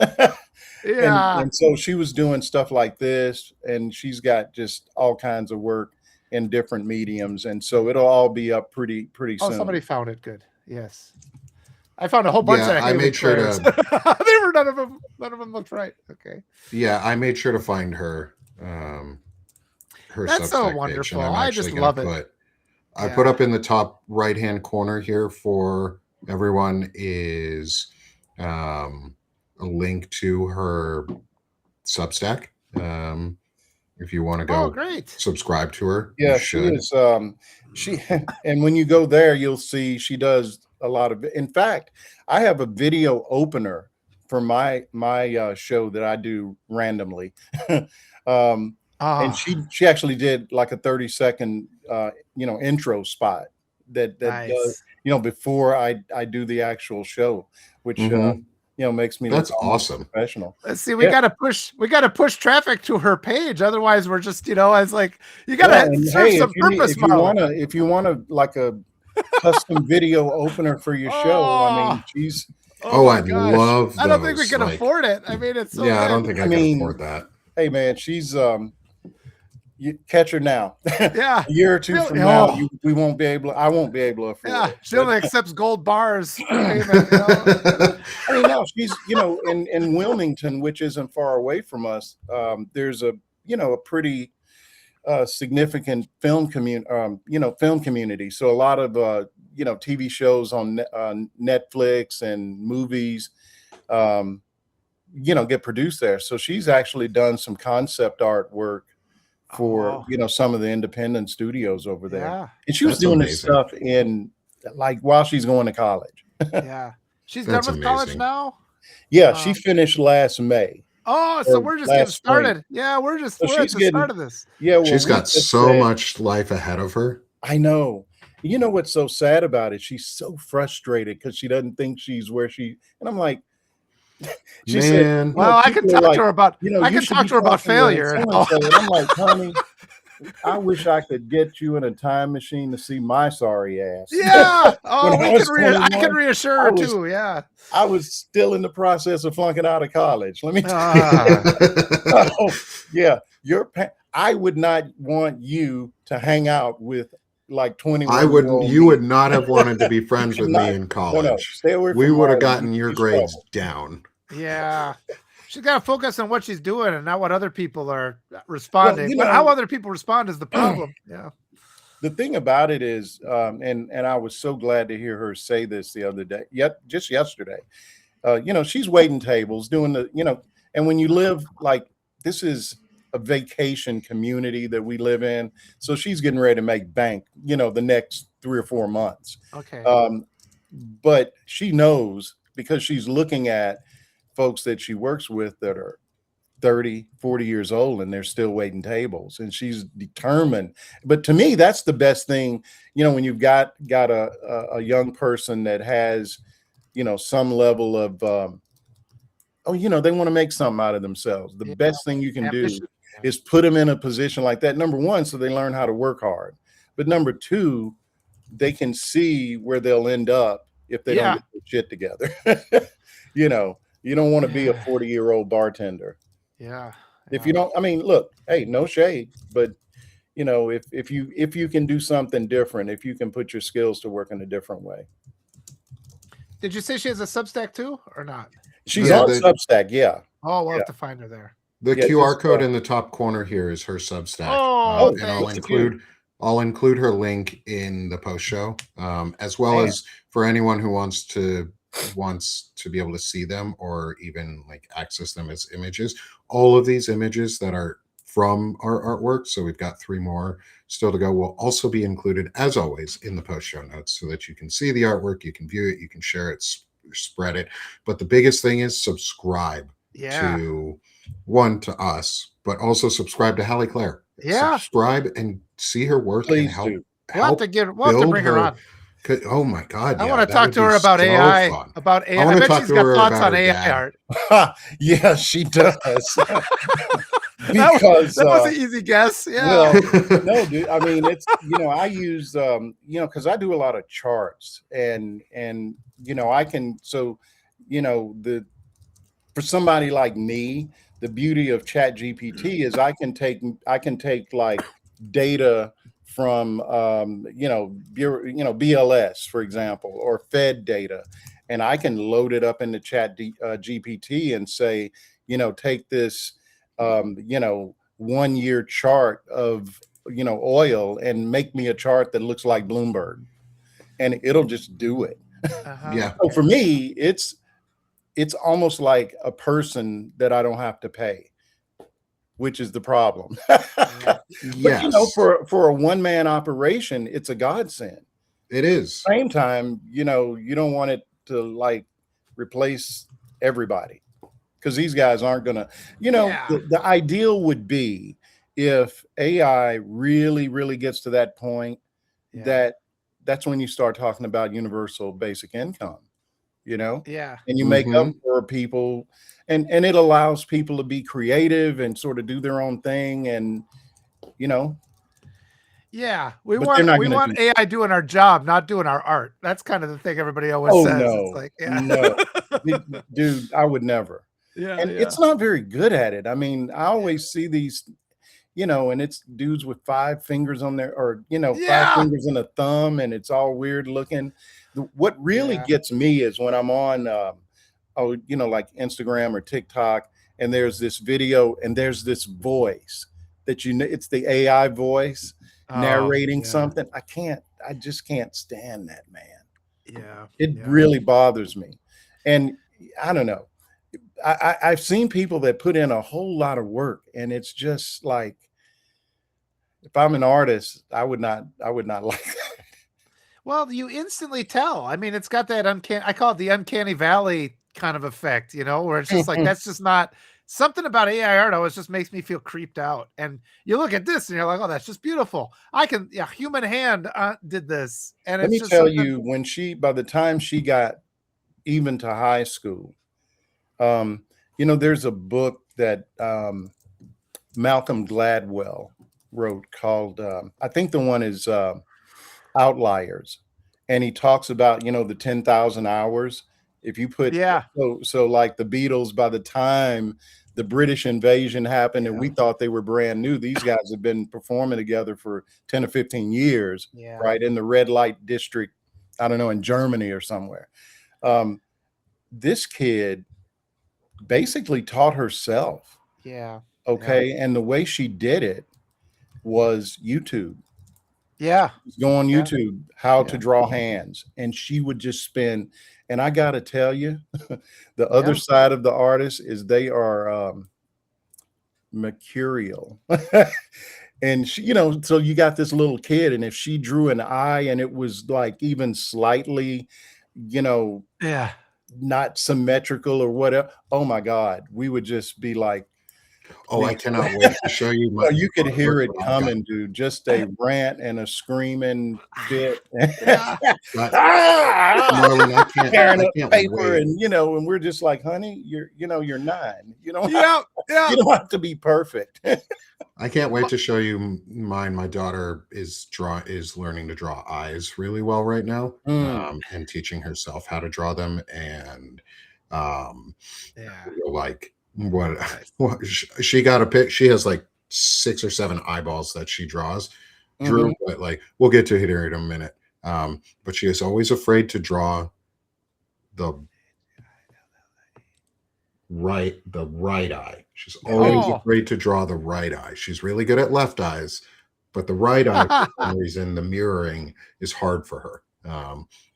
Yeah. And so she was doing stuff like this, and she's got just all kinds of work in different mediums. And so it'll all be up pretty Oh, soon. somebody found it. Good. Yes. I found a whole bunch Yeah, of I Haley made sure Claires. to. They were none of them looked right. Okay. Yeah, I made sure to find her That's so Substack page, wonderful. and I'm I actually just going love to it. I Yeah. put up in the top right hand corner here for everyone is a link to her Substack. If you want to Oh, go great. subscribe to her, Yeah, you she should. is. She and when you go there, you'll see she does a lot of. In fact, I have a video opener for my show that I do randomly. um, and Oh, she actually did like a 30-second intro spot that does nice. before I do the actual show, which Mhm. makes me look That's almost awesome. professional. Let's see. We Yeah. gotta push traffic to her page. Otherwise, we're just it's like you Well, gotta and serve hey, some purpose, Marlon. if you wanna like a custom video opener for your show, I Oh, mean, she's oh Oh, my I'd gosh! love I don't think we those. can Like, afford it. I mean, it's so yeah, I good. don't think I I could mean, afford that. hey man, she's you catch her now. Yeah. A year or two from now, Oh, we won't be able. I won't be able to afford yeah. it. She But only accepts gold bars for payment. You know. I mean, no, she's in Wilmington, which isn't far away from us. There's a pretty significant film community. So a lot of TV shows on Netflix and movies, get produced there. So she's actually done some concept artwork for Oh, some of the independent studios over there, yeah, and she was That's doing this amazing. stuff in like while she's going to college. yeah. She's done That's with college amazing. now. Yeah, she finished last May Oh, so or we're just getting last spring. started. Yeah, we're So at she's the start getting, of this. yeah, well, She's we got just so said, much life ahead of her. I know. You know what's so sad about it? She's so frustrated because she doesn't think she's where and I'm like, she said, Man, Well, I can people are talk to like, her about you should be talking to failure. so and so. And I'm like, honey, I wish I could get you in a time machine to see my sorry ass. Yeah. When Oh, I was I can 21, reassure I her was too. Yeah. I was still in the process of flunking out of college. Let me tell you. Ah, Oh, yeah, I would not want you to hang out with like 21-year-old you me. would not have wanted to be You friends with me cannot. in No, college. stay away We from would have Marlon. gotten your He's grades trouble. down. yeah. She's got to focus on what she's doing and not what other people are Well, responding. But how other people respond is the problem. Yeah. the thing about it is, and I was so glad to hear her say this the other day, just yesterday. She's waiting tables, doing and when you live like this is a vacation community that we live in, so she's getting ready to make bank, the next 3 or 4 months. Okay. But she knows because she's looking at folks that she works with that are 30, 40 years old and they're still waiting tables, and she's determined. But to me, that's the best thing, when you've got a young person that has some level of they want to make something out of themselves. The Yeah. best thing you can do Ambition. is put them in a position like that. Number one, so they learn how to work hard, but number two, they can see where they'll end up if they don't Yeah. get their shit together. You don't want to be a 40-year-old bartender. Yeah. If you don't, I mean, look, hey, no shade, but if you can do something different, if you can put your skills to work in a different way. Did you say she has a Substack too, or not? She's Yeah, on Substack, yeah. Oh, we'll Yeah. have to find her there. The Yeah, QR just, code in the top corner here is her Substack. Oh, And thank you. I'll include her link in the post show, as well Man. as for anyone who wants to be able to see them or even like access them as images. All of these images that are from our artwork, so we've got 3 more still to go, will also be included as always in the post show notes so that you can see the artwork, you can view it, you can share it, spread it. But the biggest thing is subscribe Yeah. to us, but also subscribe to Hallie Claire. Yeah. Subscribe and see her work. Please and help, do. We'll have to build bring her on. Oh my God. I yeah, want to that talk would to her be about so AI. fun. About AI. I I wanna bet talk she's to got her thoughts about on her AI dad. art. Yeah, she does. That Because was an easy guess. Yeah. well, no, dude. I mean, it's I use because I do a lot of charts, and I can the for somebody like me, the beauty of Chat GPT is I can take like data from BLS, for example, or Fed data, and I can load it up into Chat GPT and say, take this 1 year chart of oil and make me a chart that looks like Bloomberg, and it'll just do it. Uh-huh. Yeah. So for me, it's almost like a person that I don't have to pay, which is the problem. But Yes, for a one-man operation, it's a godsend. it is. Same time, you don't want it to like replace everybody, because these guys aren't going to, Yeah. the ideal would be if AI really, really gets to that point, Yeah. that's when you start talking about universal basic income, Yeah. and you make up Mhm. for people, and it allows people to be creative and sort of do their own thing, and you know, Yeah. We but they're want not we going to want do. AI doing our job, not doing our art. That's kind of the thing everybody always Oh says. It's no, like, yeah. no, dude, I would never. Yeah. And Yeah. it's not very good at it. I mean, I always see these, and it's dudes with 5 fingers on their, or, 5 Yeah. fingers and a thumb, and it's all weird looking. What really Yeah. gets me is when I'm on, like Instagram or TikTok, and there's this video and there's this voice that, it's the AI voice Oh, narrating yeah. something. I just can't stand that, man. Yeah. It Yeah. really bothers me. And I don't know. I've seen people that put in a whole lot of work, and it's just like, if I'm an artist, I would not like that. Well, you instantly tell. I mean, it's got that uncanny, I call it the uncanny valley kind of effect, where it's just like, that's just not something about AI art always just makes me feel creeped out. And you look at this and you're like, oh, that's just beautiful. Yeah, human hand did this. And Let it's me just tell something. you, by the time she got even to high school, um, there's a book that Malcolm Gladwell wrote called, I think the one is Outliers, and he talks about, the 10,000 hours. If you put, Yeah. so like the Beatles, by the time the British invasion happened and Yeah. we thought they were brand new, these guys have been performing together for 10 or 15 years, Yeah. right, in the red light district, I don't know, in Germany or somewhere. This kid basically taught herself, Yeah. okay, and the way she did it was YouTube. Yeah. Go on Yeah. YouTube, how to Yeah. draw hands, and she would just spin. And I got to tell you, the other Yeah. side of the artist is they are mercurial. And she, so you got this little kid, and if she drew an eye and it was like even slightly, you know, Yeah. not symmetrical or whatever, oh my God, we would just be like, Oh, I please. cannot wait to show you my No, you could hear it what I've got. coming, dude. Just a rant and a screaming fit. Yeah. But Ah! Marlon, Tearing I up can't paper, wait. and and we're just like, honey, you're 9. Yeah. Yeah. You don't have to be perfect. I can't wait to show you mine. My daughter is learning to draw eyes really well right now, Mm. and teaching herself how to draw them. And um, Yeah. like what, Nice. what she got a pic. She has like 6 or 7 eyeballs that she drew, Mhm. but like we'll get to it here in a minute. But she is always afraid to draw the right eye. She's always Oh. afraid to draw the right eye. She's really good at left eyes, but the right eye, for some reason, the mirroring is hard for her.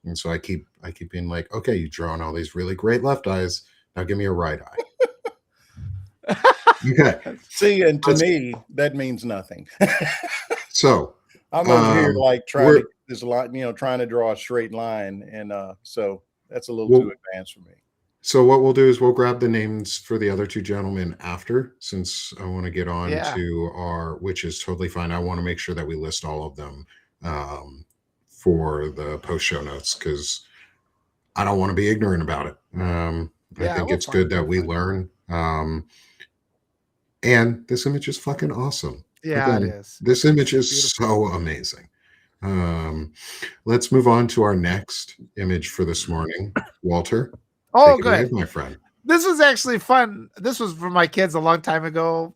And so I keep being like, okay, you've drawn all these really great left eyes. Now give me a right eye. Okay. See, and to Let's- me, that means nothing. So I'm over here like trying we're- to this line, trying to draw a straight line, and so that's a little Well- too advanced for me. So what we'll do is we'll grab the names for the other 2 gentlemen after, since I want to get on Yeah. to which is totally fine. I want to make sure that we list all of them for the post show notes, because I don't want to be ignorant about it. I Yeah, think we'll it's find- good that we'll we find. learn. And this image is fucking awesome. Yeah, Again, it is. This image It's is so amazing. Let's move on to our next image for this morning. Walter, Oh, take it away, good. my friend. This was actually fun. This was for my kids a long time ago.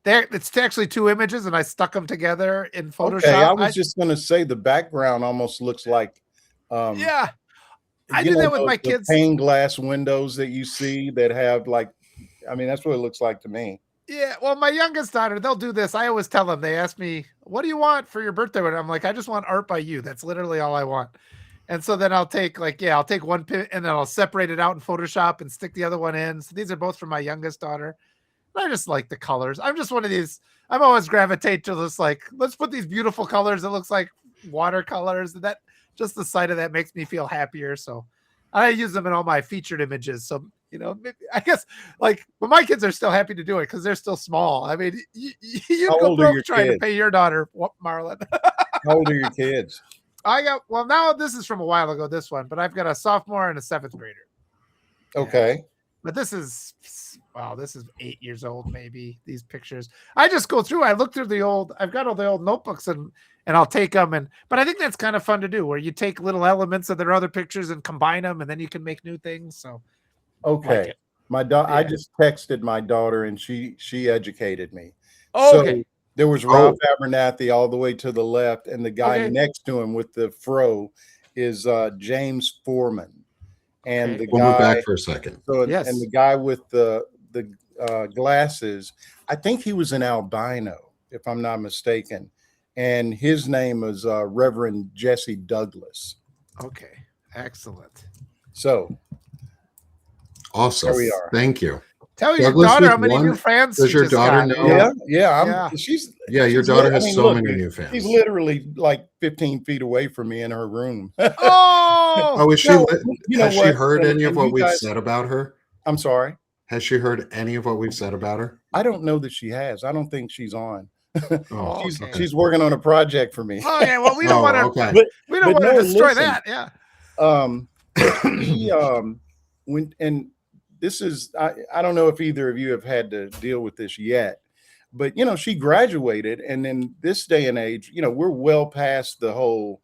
It's actually 2 images, and I stuck them together in Photoshop. Okay, I was just going to say the background almost looks like, yeah, I did that with my the kids. pane glass windows that you see that have like, I mean, that's what it looks like to me. Yeah, well, my youngest daughter, they'll do this. I always tell them, they ask me, what do you want for your birthday? And I'm like, I just want art by you. That's literally all I want. And so then I'll take one pin and then I'll separate it out in Photoshop and stick the other one in. So these are both from my youngest daughter. And I just like the colors. I'm just one of these, I'm always gravitate to this, like, let's put these beautiful colors. It looks like watercolors. That just the sight of that makes me feel happier. So I use them in all my featured images. So I guess like, but my kids are still happy to do it because they're still small. I mean, you'd How go old are broke your trying to kids? pay your daughter, Marlon. How old are your kids? Well, now this is from a while ago, this one, but I've got a sophomore and a 7th grader. Okay. But this is 8 years old, maybe, these pictures. I just go through, I look through I've got all the old notebooks and I'll take them. But I think that's kind of fun to do, where you take little elements of their other pictures and combine them, and then you can make new things. So, Okay. like I just texted my daughter and she educated me. Oh, okay. So there was Ralph Abernathy all the way to the left, and the guy next to him with the fro is James Foreman. And the We'll guy, move back for a second. So, Yes. and the guy with the glasses, I think he was an albino, if I'm not mistaken. And his name is Reverend Jesse Douglas. Okay. Excellent. So awesome. There we are. Thank you. Tell your daughter how many new fans. Does your daughter know? Yeah. Your daughter has so many new fans. She's literally like 15 feet away from me in her room. Oh, is she? Has she heard any of what we've said about her? I'm sorry. Has she heard any of what we've said about her? I don't know that she has. I don't think she's on. okay. She's working on a project for me. Oh yeah, well we don't want to. Okay. We don't want to destroy that. Yeah. And this is I don't know if either of you have had to deal with this yet, but she graduated, and in this day and age, we're well past the whole,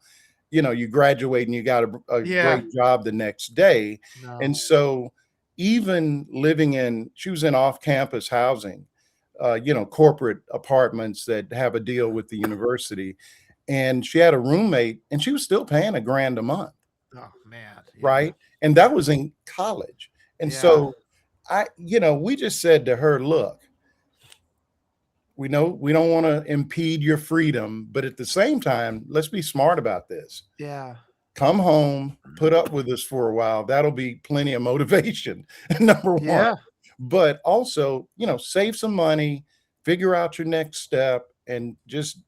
you graduate and you got a great job the next day. No. And so even she was in off-campus housing, corporate apartments that have a deal with the university, and she had a roommate and she was still paying $1,000 a month. Oh man. Yeah. Right. And that was in college. And so we just said to her, look, we know we don't want to impede your freedom, but at the same time, let's be smart about this. Yeah. Come home, put up with us for a while. That'll be plenty of motivation. Number one. Yeah. But also, save some money, figure out your next step, and just,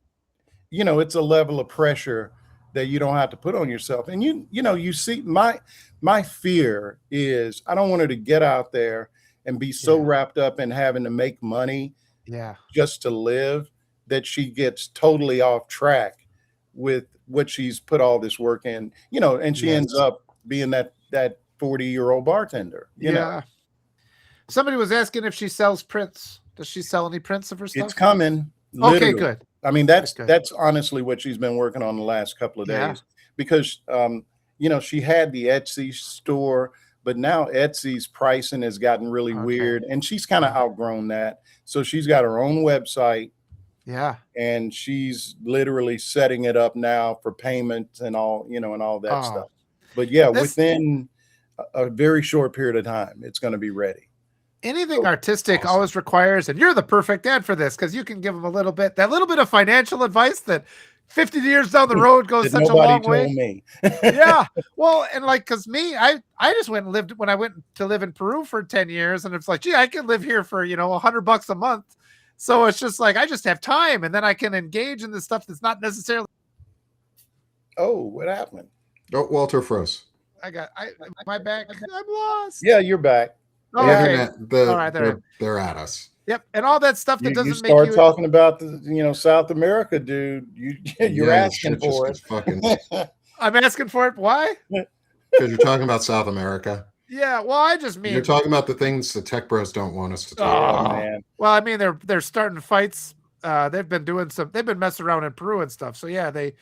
it's a level of pressure that you don't have to put on yourself. And you see, my fear is I don't want her to get out there and be so wrapped up in having to make money just to live that she gets totally off track with what she's put all this work in, and she ends up being that 40-year-old bartender. You know. Somebody was asking if she sells prints. Does she sell any prints of her stuff? It's coming. Okay, good. I mean, that's honestly what she's been working on the last couple of days, because she had the Etsy store, but now Etsy's pricing has gotten really weird, and she's kind of outgrown that. So she's got her own website. Yeah. And she's literally setting it up now for payments and all, and all that stuff. But within a very short period of time, it's going to be ready. Anything artistic always requires, and you're the perfect dad for this, because you can give them that little bit of financial advice that 50 years down the road goes such a long way. Me. Yeah. Well, and because me, I just went and lived when I went to live in Peru for 10 years, and it's like, gee, I can live here for, $100 a month. So it's just like, I just have time, and then I can engage in the stuff that's not necessarily. Oh, what happened? Oh, Walter froze. My back. I'm lost. Yeah, you're back. Oh, okay. All right, they're at us. Yep, and all that stuff that doesn't make you start talking about the South America, dude. You're asking for it. I'm asking for it. Why? Because you're talking about South America. Yeah, well, I just mean you're talking about the things the tech bros don't want us to talk about. Man. Well, I mean they're starting fights. They've been messing around in Peru and stuff. So yeah, they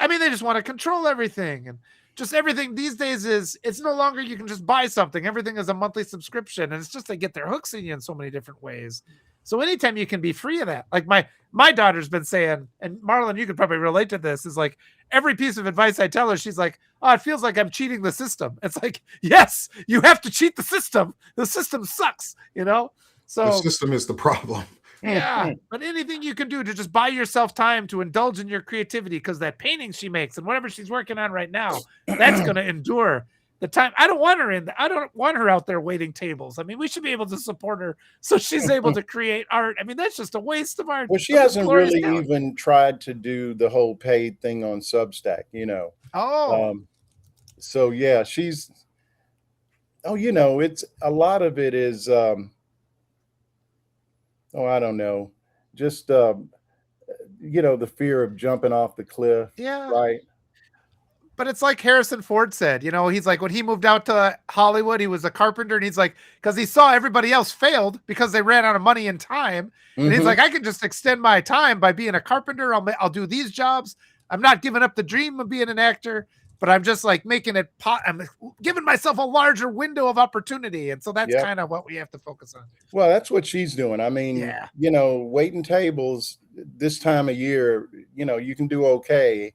just want to control everything, and just everything these days it's no longer you can just buy something. Everything is a monthly subscription, and it's just they get their hooks in you in so many different ways. So anytime you can be free of that, like my daughter's been saying, and Marlon, you could probably relate to this, is like every piece of advice I tell her, she's like, oh, it feels like I'm cheating the system. It's like, yes, you have to cheat the system. The system sucks, So the system is the problem. Yeah, but anything you can do to just buy yourself time to indulge in your creativity, because that painting she makes and whatever she's working on right now, that's going to endure the time. I don't want her out there waiting tables. I mean, we should be able to support her so she's able to create art. I mean, that's just a waste of art. Well, she hasn't really even tried to do the whole paid thing on Substack, Oh. So yeah, Oh, it's a lot of it is, oh, I don't know, just, the fear of jumping off the cliff, Yeah. right? But it's like Harrison Ford said, he's like, when he moved out to Hollywood, he was a carpenter, and he's like, because he saw everybody else failed because they ran out of money and time, and he's Hmm. like, I can just extend my time by being a carpenter. I'll do these jobs. I'm not giving up the dream of being an actor, but I'm just like making it. I'm giving myself a larger window of opportunity, and so that's Yep. kind of what we have to focus on. Well, that's what she's doing. I mean, Yeah, waiting tables this time of year, you can do okay.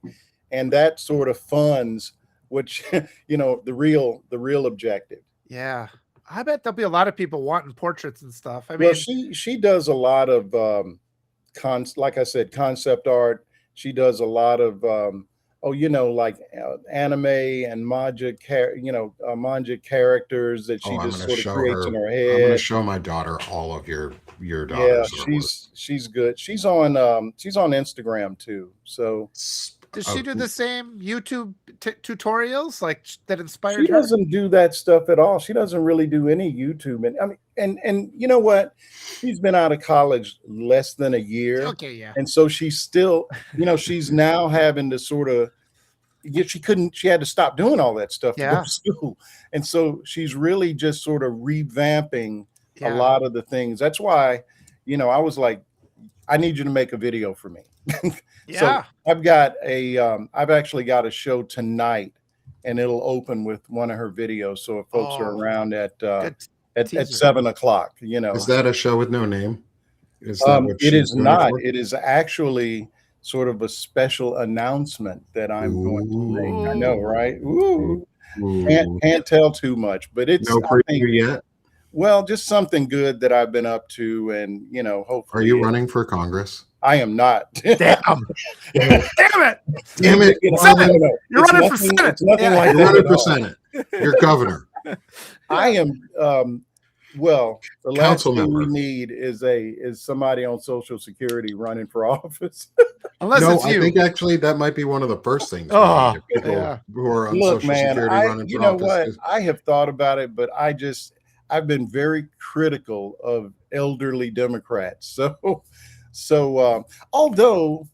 And that sort of funds which, the real objective. yeah. I bet there'll be a lot of people wanting portraits and stuff. I Well, mean, she does a lot of like I said, concept art. She does a lot of like anime and manga characters that Oh, she just sort of creates in her I'm gonna head. show my daughter all of your Yeah, daughter's artwork. she's good. She's on Instagram too. So does Uh, she do the same YouTube tutorials like that she inspired her? doesn't do that stuff at all. She doesn't really do any YouTube. And I mean, and you know what? She's been out of college less than a year. Okay, yeah. And so she's still, she's now having to sort of she had to stop doing all that stuff to go Yeah. to school. And so she's really just sort of revamping a Yeah. lot of the things. That's why, I was like, I need you to make a video for me. So Yeah. I've actually got a show tonight, and it'll open with one of her videos. So if folks are Oh, around at good at teaser. 7 o'clock, is that a show with no name? Is that what it she's is doing not. for? It is actually sort of a special announcement that I'm going to make. I know, Ooh. right? Ooh, Ooh. can't tell too much, but it's No I think preview yet? well, just something good that I've been up to, and Are hopefully you running for Congress? I am not. Damn. Damn it. Damn it! No, Senate. no. You're It's running for nothing- Senate. It's nothing Yeah. like You're that running at for all. Senate. You're governor. I am. Well, the last Council thing we member. need is somebody on Social Security running for office. Unless No, it's I you. think actually that might be one of the first things we Oh, need if people yeah. who are on Look, Social man, Security running you for know office. what? I have thought about it, but I've been very critical of elderly Democrats. So although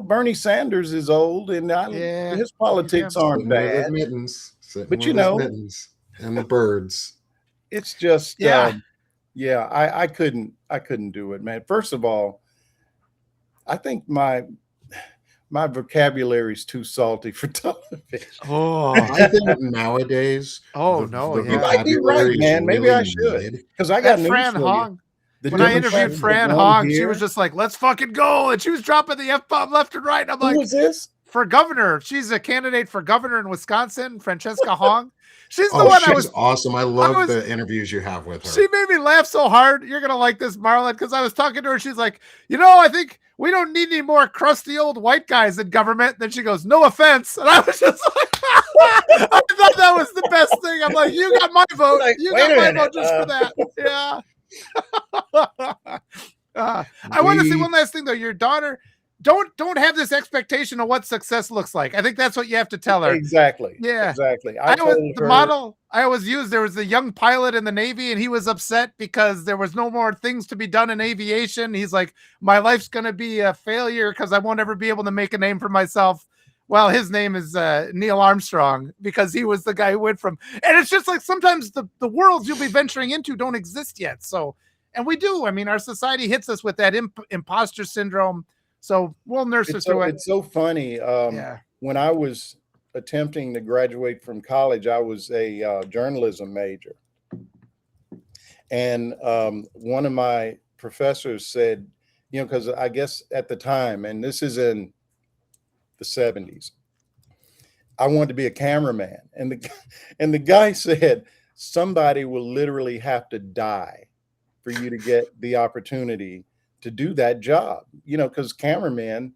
Bernie Sanders is old, and Yeah. his politics Damn aren't Sitting with his bad, mittens, sitting but with his mittens and the birds. it's just Yeah. yeah, I couldn't do it, man. First of all, I think my vocabulary is too salty for television. Oh. I think nowadays Oh, the, no, the yeah. You might be right, vocabulary is man. Maybe really I should, needed. because I got That news Fran for you. Hong. The When I Democrats interviewed that Fran won Hong, she here- was just like, let's fucking go. And she was dropping the F-bomb left and right. And I'm Who like, was this? for governor. She's a candidate for governor in Wisconsin, Francesca Hong. She's the Oh, one she's I was. awesome. I love was- the interviews you have with her. She made me laugh so hard. You're going to like this, Marlon, because I was talking to her. She's like, I think we don't need any more crusty old white guys in government. Then she goes, no offense. And I was just like, I thought that was the best thing. I'm like, you got my vote. Like, You wait got a my minute, vote just for that. Yeah. I want to say one last thing though. Your daughter, don't have this expectation of what success looks like. I think that's what you have to tell her. Exactly. Yeah. Exactly. I was told the her- model I always used. There was a young pilot in the Navy, and he was upset because there was no more things to be done in aviation. He's like, my life's going to be a failure because I won't ever be able to make a name for myself. Well, his name is Neil Armstrong, because he was the guy who went from, and it's just like sometimes the worlds you'll be venturing into don't exist yet. So, and we do. I mean, our society hits us with that imposter syndrome. So we'll nurse her through it. It's so funny. Yeah. When I was attempting to graduate from college, I was a journalism major. And one of my professors said, because I guess at the time, and this is in the 70s, I wanted to be a cameraman. And the guy said, somebody will literally have to die for you to get the opportunity to do that job, because cameramen,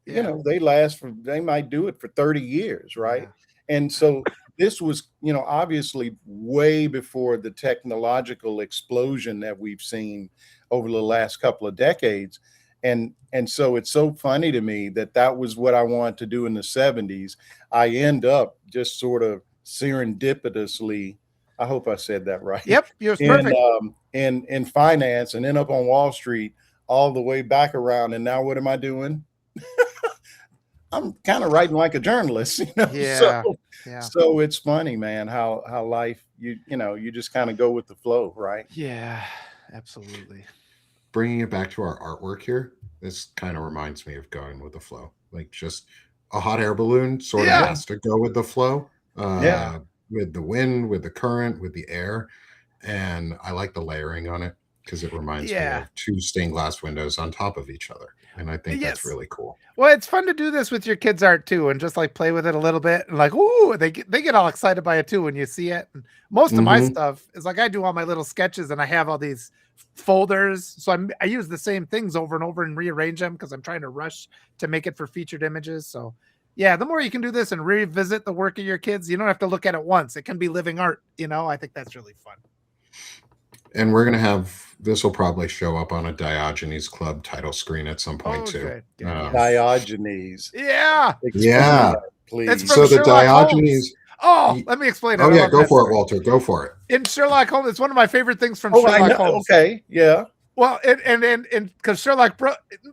they might do it for 30 years, right? Yeah. And so this was, obviously way before the technological explosion that we've seen over the last couple of decades. And so it's so funny to me that was what I wanted to do in the 70s. I end up just sort of serendipitously I hope I said that right. Yep, you're In perfect. in finance, and then up on Wall Street all the way back around. And now what am I doing? I'm kind of writing like a journalist, you know. Yeah, yeah, So it's funny, man, how life you just kind of go with the flow, right? yeah, absolutely. Bringing it back to our artwork here, this kind of reminds me of going with the flow. Like just a hot air balloon sort of Yeah. has to go with the flow, Yeah. with the wind, with the current, with the air. And I like the layering on it because it reminds me Yeah. of two stained glass windows on top of each other. And I think that's Yes. really cool. Well, it's fun to do this with your kids' art too, and just like play with it a little bit, and like, ooh, they get all excited by it too when you see it. And most of my Mhm. stuff is like I do all my little sketches, and I have all these folders, so I use the same things over and over and rearrange them because I'm trying to rush to make it for featured images. So, yeah, the more you can do this and revisit the work of your kids, you don't have to look at it once. It can be living art. I think that's really fun. And we're going to have this will probably show up on a Diogenes Club title screen at some point too. Good. Good, Um, yes. Diogenes. Yeah, Explain Yeah. that, please. it's from So the Sherlock Diogenes. Holmes. Oh, let me explain it. Oh I yeah, love go that for it, story. Walter. Go for it. In Sherlock Holmes, it's one of my favorite things from Oh, I Sherlock know. Holmes. Okay. Yeah. Well, and because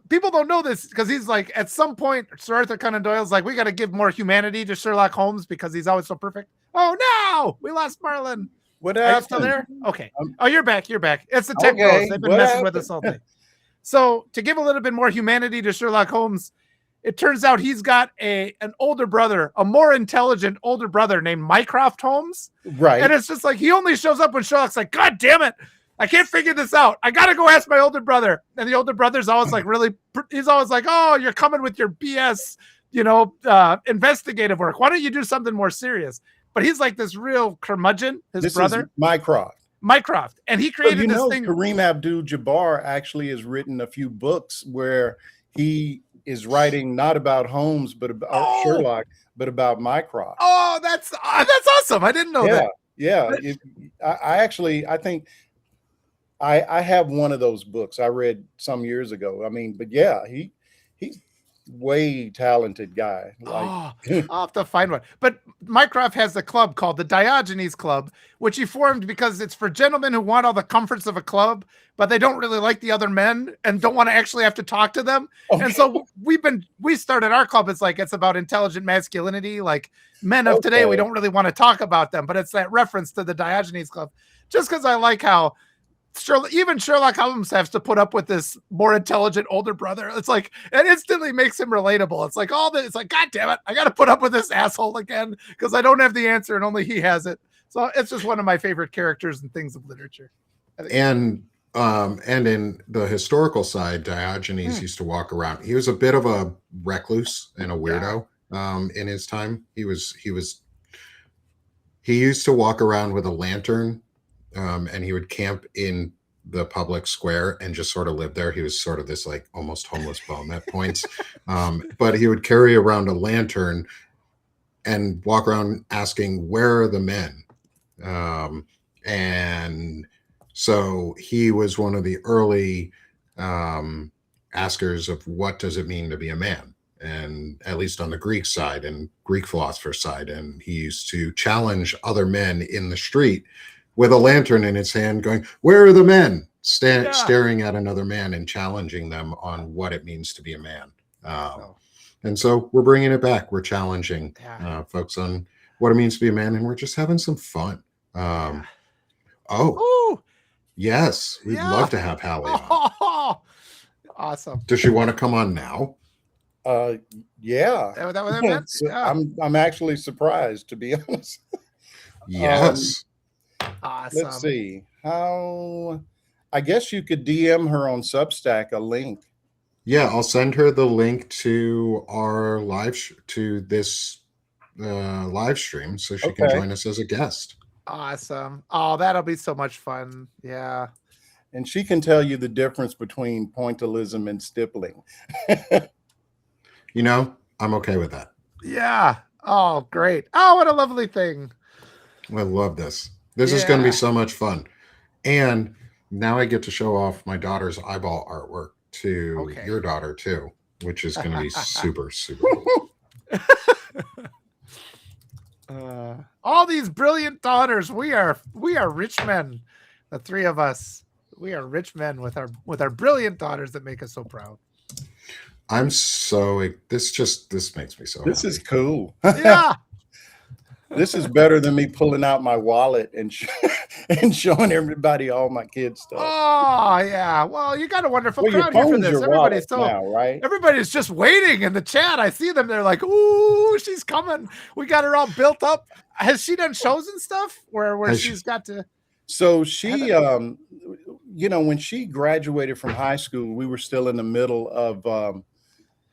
people don't know this because he's like at some point Sir Arthur Conan Doyle's like we got to give more humanity to Sherlock Holmes because he's always so perfect. Oh no, we lost Marlon. What Are you happened? still there? Okay. I'm- Oh, you're back. You're back. It's the tech Okay, bros. They've been what messing with happened? us all day. So to give a little bit more humanity to Sherlock Holmes, it turns out he's got an older brother, a more intelligent older brother named Mycroft Holmes. Right. And it's just like he only shows up when Sherlock's like, God damn it, I can't figure this out. I gotta go ask my older brother. And the older brother's always like he's always like, oh, you're coming with your BS, investigative work. Why don't you do something more serious? But he's like this real curmudgeon, his brother, is Mycroft. Mycroft. And he So, created this thing. Kareem Abdul-Jabbar actually has written a few books where he is writing not about Holmes, but about Sherlock, but about Mycroft. Oh, that's awesome. I didn't know that. Yeah. I think I have one of those books I read some years ago. I mean, but yeah, he's way talented guy. I'll have to find one. But Mycroft has a club called the Diogenes Club, which he formed because it's for gentlemen who want all the comforts of a club, but they don't really like the other men and don't want to actually have to talk to them. Okay. And so we started our club. It's about intelligent masculinity. Like men of today, we don't really want to talk about them, but it's that reference to the Diogenes Club. Just because I like how even Sherlock Holmes has to put up with this more intelligent older brother. It's like it instantly makes him relatable. It's like it's like, God damn it, I got to put up with this asshole again because I don't have the answer and only he has it. So it's just one of my favorite characters and things of literature. And in the historical side, Diogenes used to walk around. He was a bit of a recluse and a weirdo in his time. He used to walk around with a lantern. And he would camp in the public square and just sort of live there. He was sort of this like almost homeless bum at points. But he would carry around a lantern and walk around asking, where are the men? And so he was one of the early askers of what does it mean to be a man? And at least on the Greek side and Greek philosopher side. And he used to challenge other men in the street with a lantern in his hand going, where are the men? Staring at another man and challenging them on what it means to be a man. And so we're bringing it back. We're challenging folks on what it means to be a man, and we're just having some fun. Yes, we'd love to have Hallie on. Awesome. Does she want to come on now? Yeah. That what that meant? Yeah. I'm actually surprised, to be honest. Yes. Awesome. Let's see how. I guess you could DM her on Substack a link. Yeah, I'll send her the link to our to this live stream so she can join us as a guest. Awesome. Oh, that'll be so much fun. Yeah. And she can tell you the difference between pointillism and stippling. I'm okay with that. Yeah. Oh, great. Oh, what a lovely thing. I love this. This is going to be so much fun. And now I get to show off my daughter's eyeball artwork to your daughter too, which is going to be super, super cool. these brilliant daughters. We are rich men. The three of us. We are rich men with our brilliant daughters that make us so proud. I'm so this makes me so This happy. is cool. Yeah. This is better than me pulling out my wallet and and showing everybody all my kids' stuff. Oh yeah. Well, you got a wonderful Well, your crowd here for phone's this. your Everybody's wallet now, right? everybody's just waiting in the chat. I see them. They're like, "Ooh, she's coming. We got her all built up." Has she done shows and stuff where she's got to? So she, when she graduated from high school, we were still in the middle of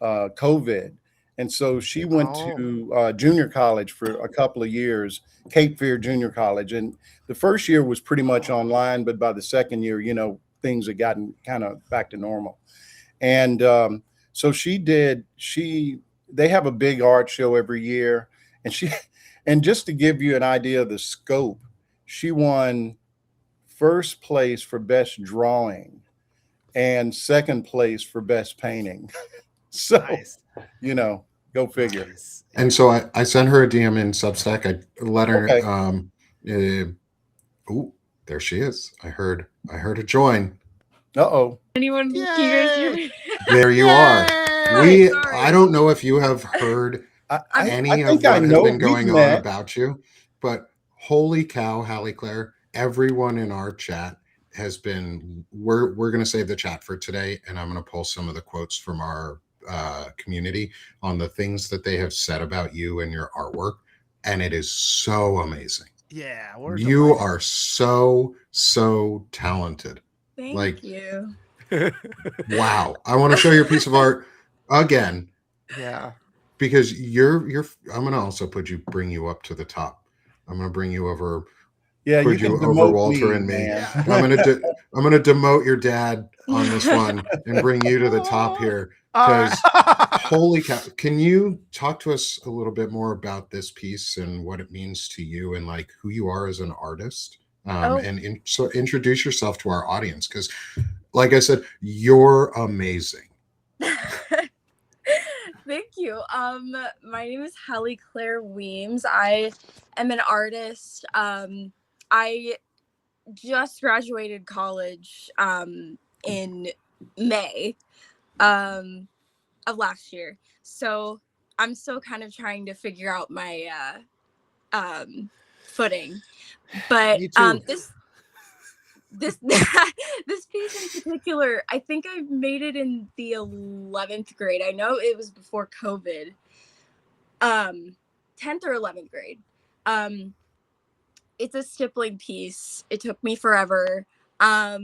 COVID. And so she went to junior college for a couple of years, Cape Fear Junior College. And the first year was pretty much online, but by the second year, things had gotten kind of back to normal. And so they have a big art show every year. And just to give you an idea of the scope, she won first place for best drawing and second place for best painting. So, Nice. Go figure. Nice. And so I sent her a DM in Substack. I let her. Okay. There she is. I heard a join. Uh-oh. Anyone? Can you guys hear me? There you are. Sorry. I don't know if you have heard any of what has been going on about you, but holy cow, Hallie Claire, everyone in our chat has been, we're going to save the chat for today, and I'm going to pull some of the quotes from our community on the things that they have said about you and your artwork, and it is so amazing. Yeah, you are so talented. Thank you. Wow. I want to show your piece of art again. Yeah. Because I'm going to also bring you up to the top. I'm going to bring you over. Yeah, put you over Walter and me. I'm going to demote your dad on this one and bring you to the top here. Because holy cow, can you talk to us a little bit more about this piece and what it means to you and like who you are as an artist? So introduce yourself to our audience, because like I said, you're amazing. Thank you. My name is Hallie Claire Weems. I am an artist. I just graduated college in May of last year. So I'm still kind of trying to figure out my footing. But this this piece in particular, I think I made it in the 11th grade. I know it was before COVID. 10th or 11th grade. It's a stippling piece. It took me forever. I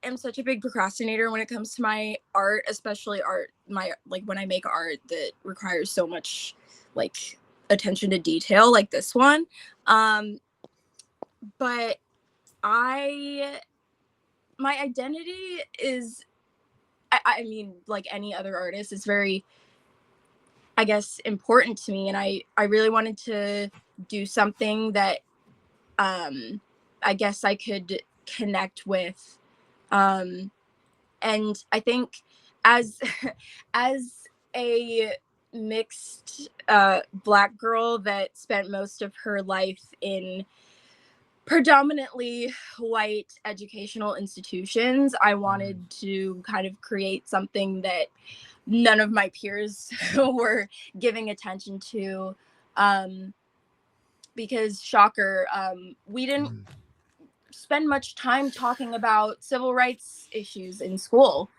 am such a big procrastinator when it comes to my art, especially when I make art that requires so much like attention to detail, like this one. But my identity is, I mean, like any other artist, it's very, I guess, important to me. And I really wanted to do something that I guess I could connect with. And I think as a mixed Black girl that spent most of her life in predominantly white educational institutions, I wanted to kind of create something that none of my peers were giving attention to, because shocker, we didn't spend much time talking about civil rights issues in school,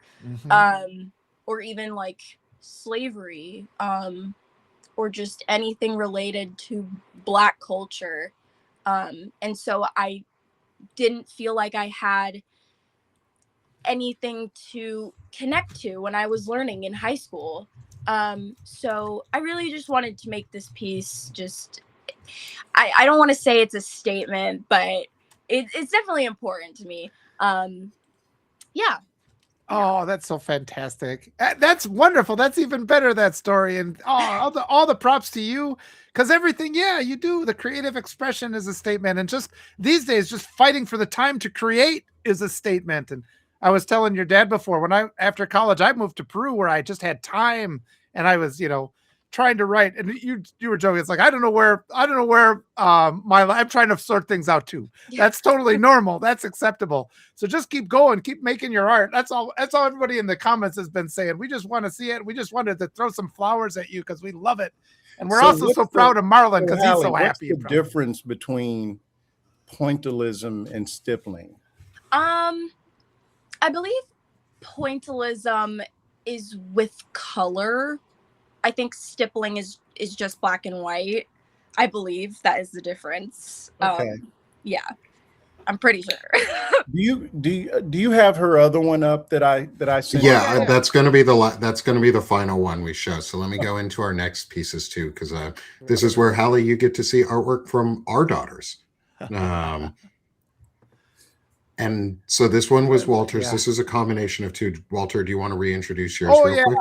or even like slavery, or just anything related to Black culture. And so I didn't feel like I had anything to connect to when I was learning in high school. So I really just wanted to make this piece just, I don't want to say it's a statement, but it's definitely important to me. Yeah. Oh, that's so fantastic. That's wonderful. That's even better, that story. And all the props to you, because everything, you do. The creative expression is a statement. And just these days, just fighting for the time to create is a statement. And I was telling your dad before, after college, I moved to Peru where I just had time and I was, trying to write, and you were joking. It's like I don't know where I'm trying to sort things out too. That's totally normal. That's acceptable. So just keep going, keep making your art. That's all everybody in the comments has been saying. We just want to see it. We just wanted to throw some flowers at you because we love it, and we're also so proud of Marlon because he's so happy. What's the difference between pointillism and stippling? I believe pointillism is with color. I think stippling is just black and white. I believe that is the difference. Okay. Yeah, I'm pretty sure. do you have her other one up that I sent? Yeah, that's going to be the final one we show. So let me go into our next pieces too, because this is where, Hallie, you get to see artwork from our daughters. And so this one was Walter's. Yeah. This is a combination of two. Walter, do you want to reintroduce yours Oh, real quick?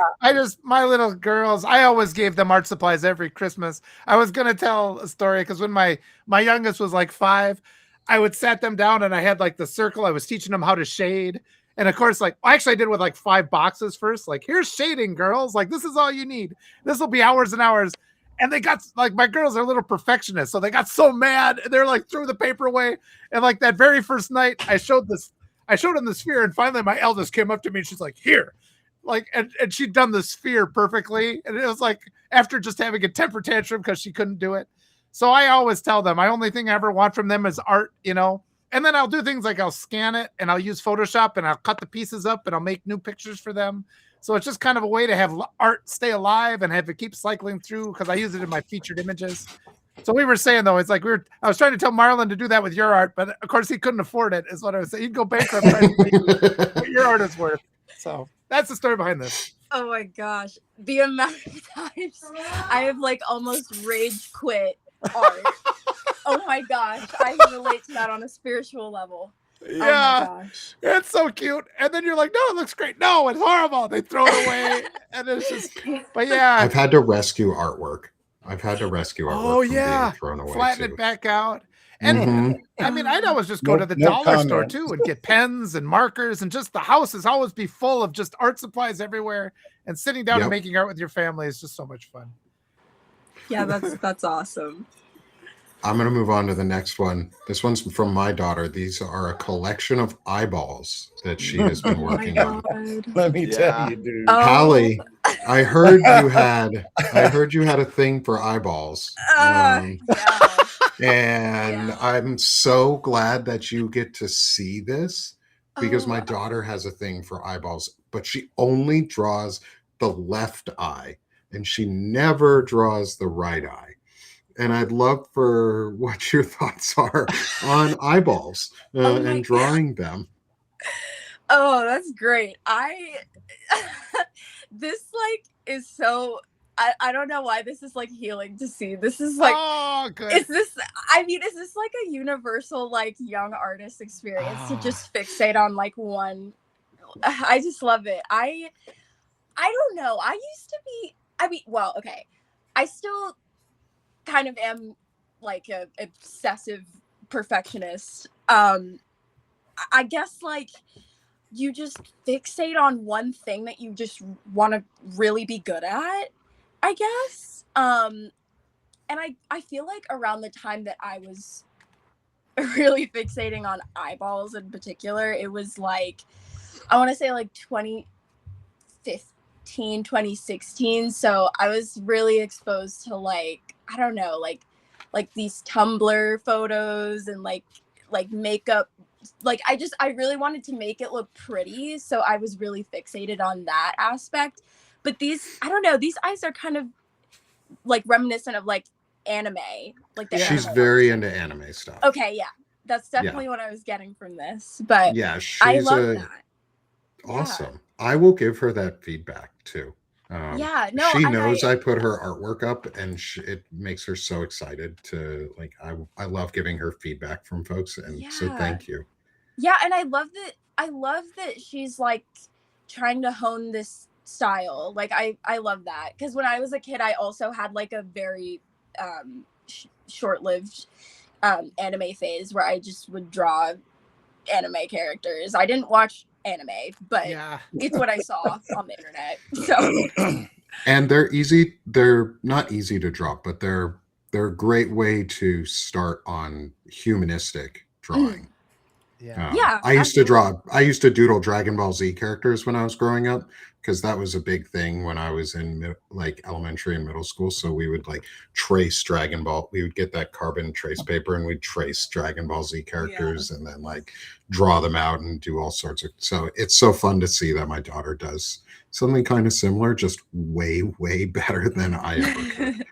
My little girls, I always gave them art supplies every Christmas. I was going to tell a story because when my youngest was like 5, I would sat them down and I had like the circle. I was teaching them how to shade. And of course, like, actually I did with like 5 boxes first. Like, here's shading, girls. Like, this is all you need. This will be hours and hours. And they got, like, my girls are little perfectionists. So they got so mad. They're like, threw the paper away. And like that very first night, I showed them the sphere. And finally my eldest came up to me and she's like, here. Like, and she'd done the sphere perfectly. And it was like, after just having a temper tantrum because she couldn't do it. So I always tell them, my only thing I ever want from them is art, and then I'll do things like I'll scan it and I'll use Photoshop and I'll cut the pieces up and I'll make new pictures for them. So it's just kind of a way to have art stay alive and have it keep cycling through because I use it in my featured images. So we were saying, though, it's like I was trying to tell Marlon to do that with your art, but of course he couldn't afford it, is what I was saying. He'd go bankrupt trying to make what your art is worth. So that's the story behind this. Oh my gosh. The amount of times I have like almost rage quit art. Oh my gosh. I can relate to that on a spiritual level. Yeah, oh my gosh. It's so cute. And then you're like, no, it looks great. No, it's horrible. They throw it away. And it's just, but yeah. I've had to rescue artwork. From being thrown away. Flatten it back out. And I mean, I'd always just go to the dollar comment. store too and get pens and markers, and just the house is always be full of just art supplies everywhere. And sitting down and making art with your family is just so much fun. Yeah, that's awesome. I'm going to move on to the next one. This one's from my daughter. These are a collection of eyeballs that she has been working on. Let me tell you, dude. Hallie, I heard you had a thing for eyeballs. And I'm so glad that you get to see this because my daughter has a thing for eyeballs, but she only draws the left eye and she never draws the right eye. And I'd love for what your thoughts are on eyeballs and drawing them. Oh, that's great. This like is so, I don't know why this is like healing to see. This is like, good. is this like a universal like young artist experience to just fixate on like one? I just love it. I don't know. I used to be, okay. I still kind of am like a obsessive perfectionist. I guess like you just fixate on one thing that you just want to really be good at, I guess. And I feel like around the time that I was really fixating on eyeballs in particular, it was like, I want to say like 2015, 2016. So I was really exposed to like, I don't know, like these Tumblr photos and like makeup. Like I really wanted to make it look pretty. So I was really fixated on that aspect. But these, I don't know, these eyes are kind of like reminiscent of like anime. Like she's very into anime stuff. Okay, yeah. That's definitely what I was getting from this. But yeah, I love that. Awesome. Yeah. I will give her that feedback too. She knows I put her artwork up and it makes her so excited to like, I love giving her feedback from folks. And so thank you. Yeah. And I love that she's like trying to hone this style. Like I love that. Cause when I was a kid, I also had like a very short-lived anime phase where I just would draw anime characters. I didn't watch anime, but it's what I saw on the internet. So And they're not easy to draw, but they're a great way to start on humanistic drawing. Yeah. Yeah, I used to absolutely. I used to doodle Dragon Ball Z characters when I was growing up because that was a big thing when I was in like elementary and middle school. So we would like trace Dragon Ball. We would get that carbon trace paper and we'd trace Dragon Ball Z characters and then like draw them out and do all sorts of. So it's so fun to see that my daughter does something kind of similar, just way, way better than I ever could.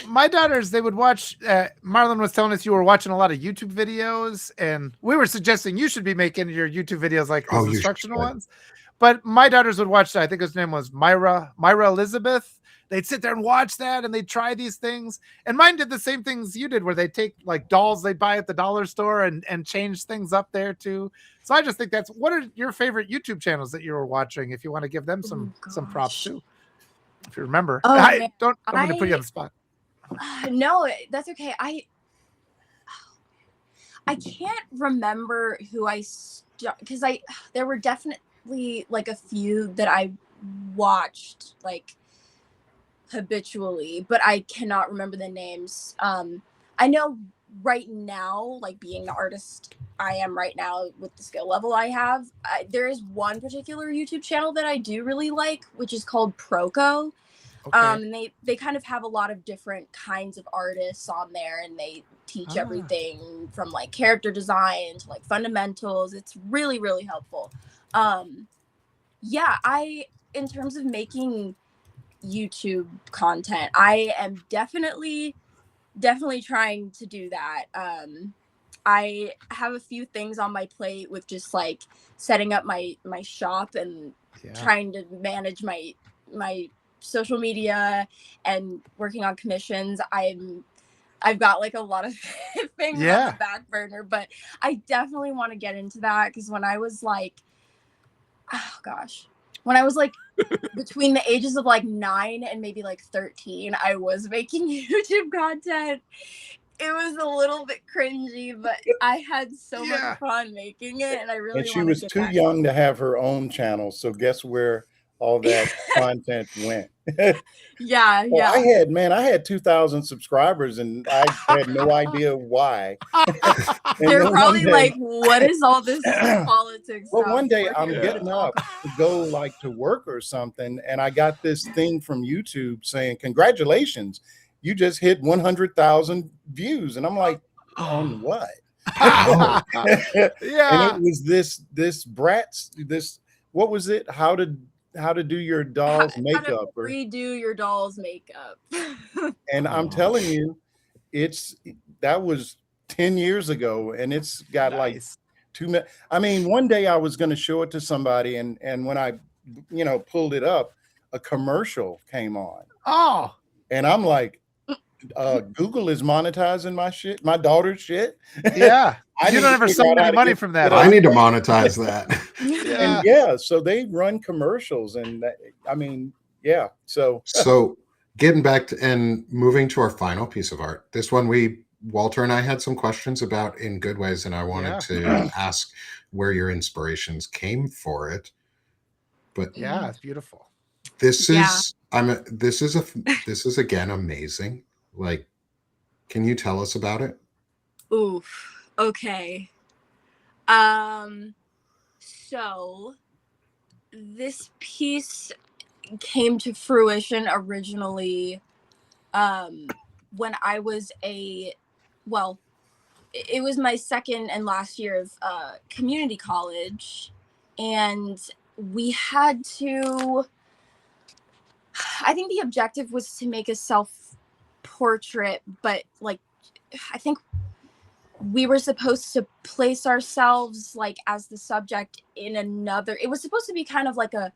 My daughters, they would watch. Marlon was telling us you were watching a lot of YouTube videos, and we were suggesting you should be making your YouTube videos like those Oh, you instructional should. ones. But my daughters would watch. I think his name was Myra Elizabeth. They'd sit there and watch that, and they'd try these things. And mine did the same things you did, where they take like dolls they buy at the dollar store and change things up there too. So I just think that's what are your favorite YouTube channels that you were watching? If you want to give them some props Gosh. too, if you remember. Oh I man, don't. I'm going to put you on the spot. no, that's okay. I can't remember who because there were definitely like a few that I watched like habitually, but I cannot remember the names. I know right now, like being the artist I am right now with the skill level I have, there is one particular YouTube channel that I do really like, which is called Proco. Okay. And they kind of have a lot of different kinds of artists on there, and they teach everything from like character design to like fundamentals. It's really, really helpful. Yeah, in terms of making YouTube content, I am definitely trying to do that. I have a few things on my plate with just like setting up my shop and trying to manage my social media and working on commissions. I've got like a lot of things on the back burner, but I definitely want to get into that because when I was like between the ages of like 9 and maybe like 13, I was making YouTube content. It was a little bit cringy, but I had so much fun making it, and I really And she want to was get too back. young to have her own channel. So guess where all that content went? Yeah. I had 2,000 subscribers and I had no idea why. And They're then probably one day, like, what is all this politics well, stuff? one day We're I'm here for the getting talk. up to go like to work or something, and I got this thing from YouTube saying, "Congratulations, you just hit 100,000 views." And I'm like, on what? Oh, And it was this what was it? How to do your doll's How to makeup or redo your doll's makeup. and I'm telling you, that was 10 years ago, and it's got like I mean, one day I was going to show it to somebody, and when I, pulled it up, a commercial came on. Oh, And I'm like, Google is monetizing my shit, my daughter's shit. yeah. I You need don't to ever figure saw out how any to money get from that. I Huh? need to monetize that. And yeah, so they run commercials, and I mean, yeah. So So getting back to and moving to our final piece of art, this one Walter and I had some questions about in good ways, and I wanted to ask where your inspirations came for it. But yeah, it's beautiful. this is this is again amazing. Like, can you tell us about it? Oof. Okay. So this piece came to fruition originally when I was it was my second and last year of community college, and we had to, I think the objective was to make a self portrait, but like I think we were supposed to place ourselves like as the subject in another, it was supposed to be kind of like a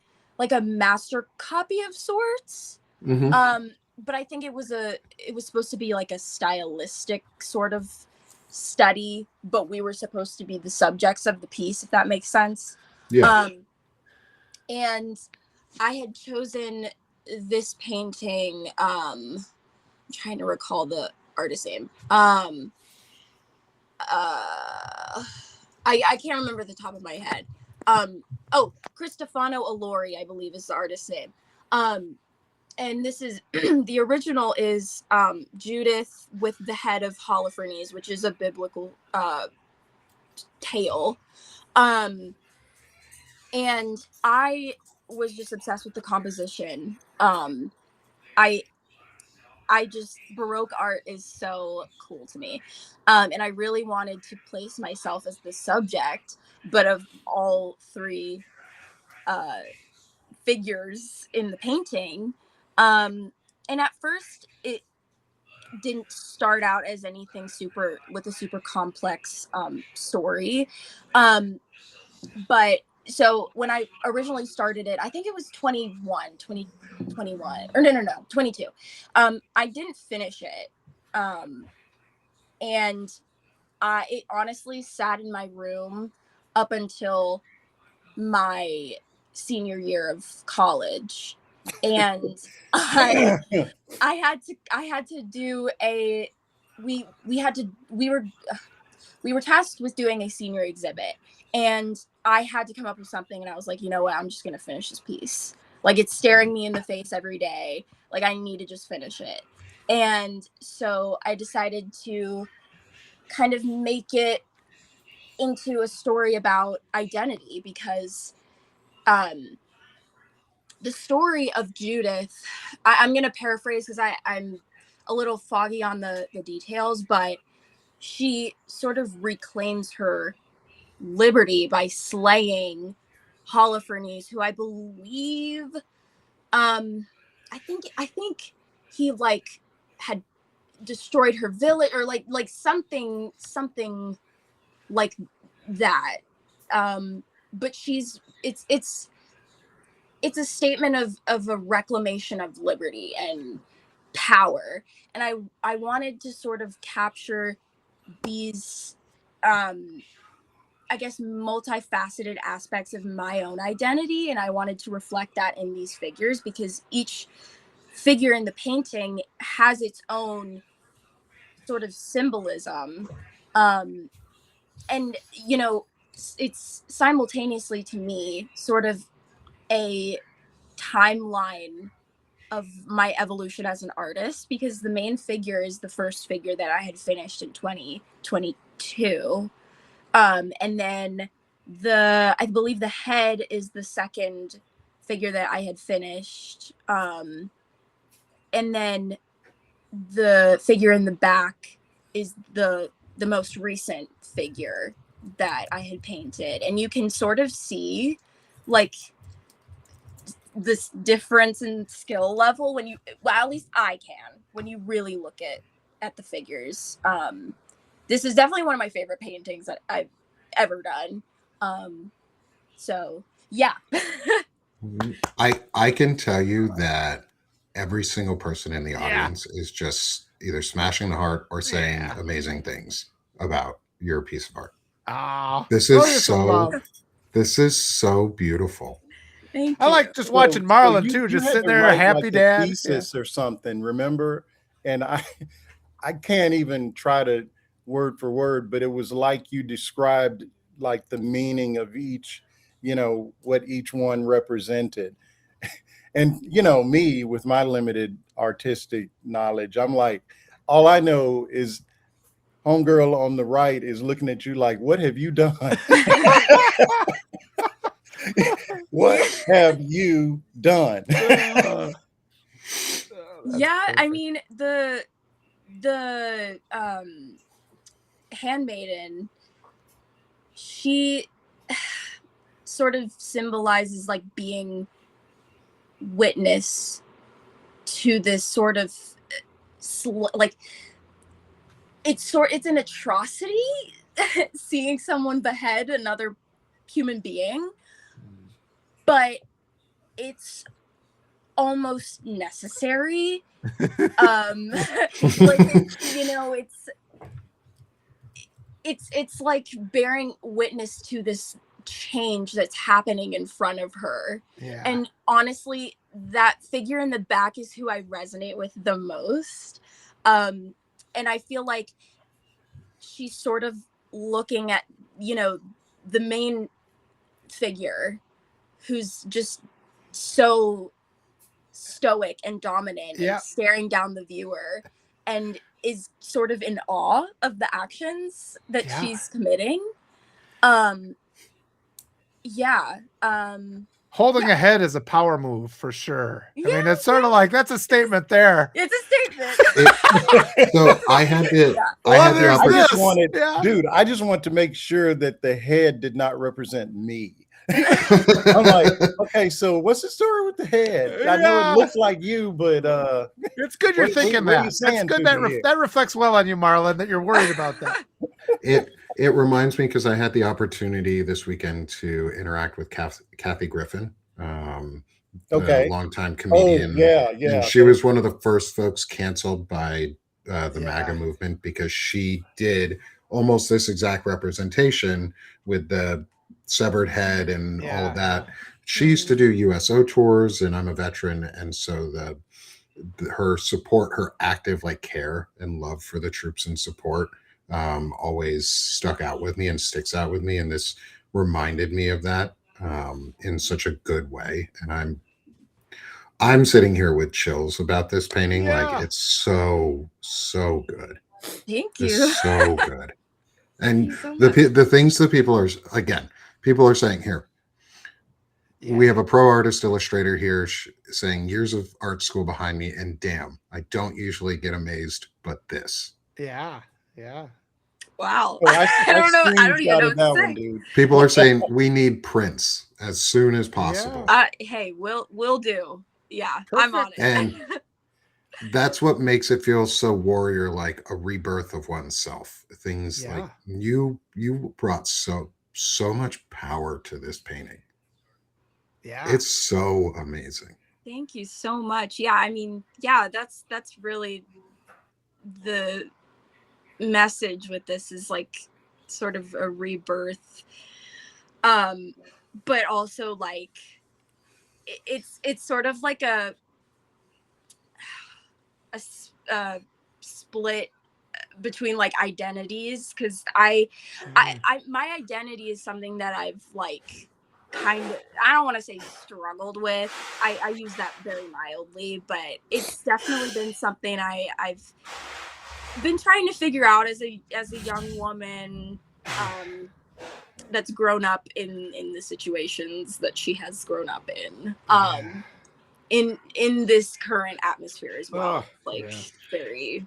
master copy of sorts. But I think it was supposed to be like a stylistic sort of study, but we were supposed to be the subjects of the piece, if that makes sense. And I had chosen this painting, I'm trying to recall the artist's name. I can't remember the top of my head. Cristofano Allori, I believe is the artist's name. and this is the original is Judith with the head of Holofernes, which is a biblical tale. And I was just obsessed with the composition. I just Baroque art is so cool to me, and I really wanted to place myself as the subject, but of all three figures in the painting. And at first, it didn't start out as anything with a super complex story. But so when I originally started it, I think it was 2021, or no, 22. I didn't finish it. And it honestly sat in my room up until my senior year of college. And I had to do a we were tasked with doing a senior exhibit, and I had to come up with something, and I was like, you know what, I'm just gonna finish this piece. Like, it's staring me in the face every day. Like, I need to just finish it. And so I decided to kind of make it into a story about identity, because the story of Judith, I'm going to paraphrase because I'm a little foggy on the details, but she sort of reclaims her liberty by slaying Holofernes, who I believe, I think he like had destroyed her village, or like something like that. But it's a statement of a reclamation of liberty and power, and I wanted to sort of capture these I guess multifaceted aspects of my own identity, and I wanted to reflect that in these figures, because each figure in the painting has its own sort of symbolism. And it's simultaneously, to me, sort of a timeline of my evolution as an artist, because the main figure is the first figure that I had finished in 2022. And then I believe the head is the second figure that I had finished. And then the figure in the back is the most recent figure that I had painted. And you can sort of see like this difference in skill level when at least I can, when you really look at the figures. This is definitely one of my favorite paintings that I've ever done. So yeah. I can tell you that every single person in the Yeah. audience is just either smashing the heart or saying Yeah. amazing things about your piece of art. Oh, This throw is you some so love. this is so beautiful. Thank I you. like just watching Marlon too, you just had sitting to there, write happy like a dad. Yeah. thesis or something, remember? And I can't even try to word for word, but it was like you described like the meaning of each, what each one represented. And me with my limited artistic knowledge, I'm like, all I know is homegirl on the right is looking at you like, what have you done? What have you done? Yeah, I perfect. mean, the handmaiden, she sort of symbolizes like being witness to this sort of like it's an atrocity seeing someone behead another human being, but it's almost necessary. Like, it's like bearing witness to this change that's happening in front of her. Yeah. And honestly, that figure in the back is who I resonate with the most. And I feel like she's sort of looking at, the main figure, who's just so stoic and dominant Yeah. and staring down the viewer and is sort of in awe of the actions that Yeah. she's committing. Yeah. Holding Yeah. a head is a power move for sure. I mean, Yeah, it's sort of like that's a statement there. It's a statement. So I had the Well, there's I just this. wanted, Yeah. dude, I just want to make sure that the head did not represent me. I'm like, okay, so what's the story with the head? I know Yeah. it looks like you, but It's good you're what thinking are you that. That's saying good to that me here? that reflects well on you, Marlon, that you're worried about that. It reminds me because I had the opportunity this weekend to interact with Kathy Griffin, Okay. a longtime Oh, comedian. yeah. And she was one of the first folks canceled by the Yeah. MAGA movement because she did almost this exact representation with the severed head and all of that. She used to do USO tours, and I'm a veteran, and so her support, her active like care and love for the troops and support always stuck out with me and sticks out with me, and this reminded me of that in such a good way. And I'm sitting here with chills about this painting. Yeah. Like it's so good. Thank It's you. so good. And you so the things that people are saying here. Yeah. We have a pro artist illustrator here saying years of art school behind me, and damn, I don't usually get amazed, but this. Yeah. Wow. Oh, I don't know. I don't even know screenshotted what that to one, say. dude. People are saying we need prints as soon as possible. Hey, we'll do. Yeah, Perfect. I'm on it. And that's what makes it feel so warrior, like a rebirth of oneself. Things like you brought so much power to this painting. Yeah. It's so amazing. Thank you so much. Yeah, I mean, yeah, that's really the message with this, is like sort of a rebirth, but also like it's sort of like a split between like identities, because I my identity is something that I've like kind of, I don't want to say struggled with. I use that very mildly, but it's definitely been something I've been trying to figure out as a young woman that's grown up in the situations that she has grown up in this current atmosphere as well. Very.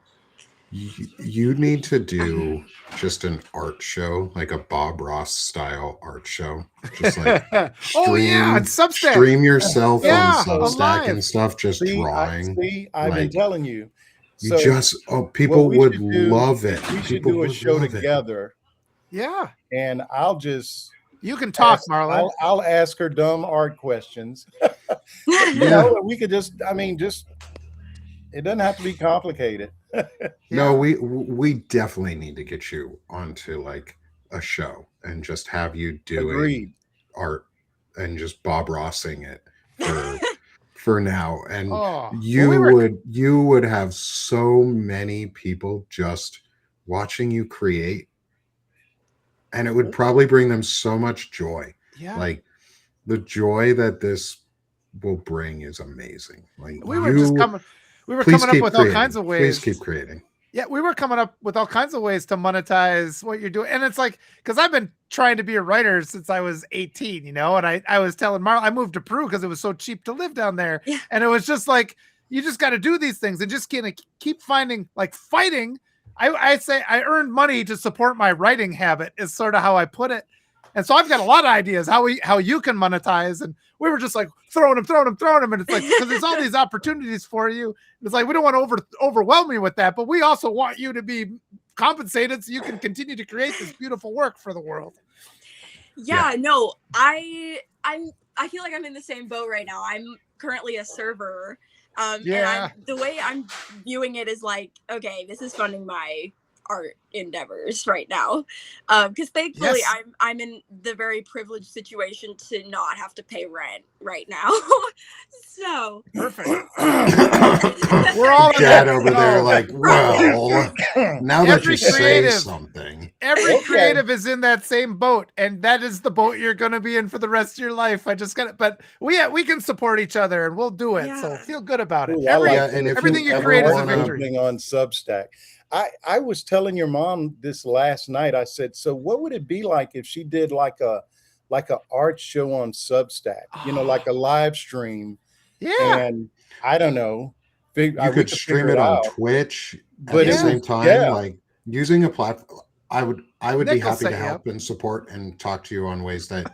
You need to do just an art show, like a Bob Ross style art show. Just like stream yourself on Substack and stuff, just drawing. I've been telling you. You just people would love it. We should do a show together. Yeah. And I'll just you can talk, Marlon. I'll ask her dumb art questions. You know, we could just it doesn't have to be complicated. No, we definitely need to get you onto like a show and just have you doing art and just Bob Rossing it for now. And you would have so many people just watching you create, and it would probably bring them so much joy. Yeah. Like the joy that this will bring is amazing. Like we were coming up with all kinds of ways. Please keep creating. Yeah, we were coming up with all kinds of ways to monetize what you're doing. And it's like, because I've been trying to be a writer since I was 18, you know, and I was telling Marla, I moved to Peru because it was so cheap to live down there. Yeah. And it was just like, you just got to do these things and just gonna keep finding, like fighting. I say I earned money to support my writing habit is sort of how I put it. And so I've got a lot of ideas how you can monetize. And we were just like throwing them. And it's like, because there's all these opportunities for you. It's like, we don't want to overwhelm you with that, but we also want you to be compensated so you can continue to create this beautiful work for the world. Yeah. No, I feel like I'm in the same boat right now. I'm currently a server. And the way I'm viewing it is like, okay, this is funding my art endeavors right now, because thankfully Yes. I'm in the very privileged situation to not have to pay rent right now. So Perfect. We're all in Dad that. over there, No. like, well, now that you Every say creative. something, Every Okay. creative is in that same boat, and that is the boat you're going to be in for the rest of your life. I just got it, but we can support each other, and we'll do it. So Yeah. feel good about it. Ooh, I like Yeah, that. and if everything you you ever create is a wanna- victory. Something on Substack. I was telling your mom this last night. I said, so what would it be like if she did like a art show on Substack? You know, like a live stream. Yeah, And I don't know. you We could stream figure it on out. Twitch at But the it same was, time, yeah. like using a platform. I would be Nick will happy to set you help up. and support and talk to you on ways that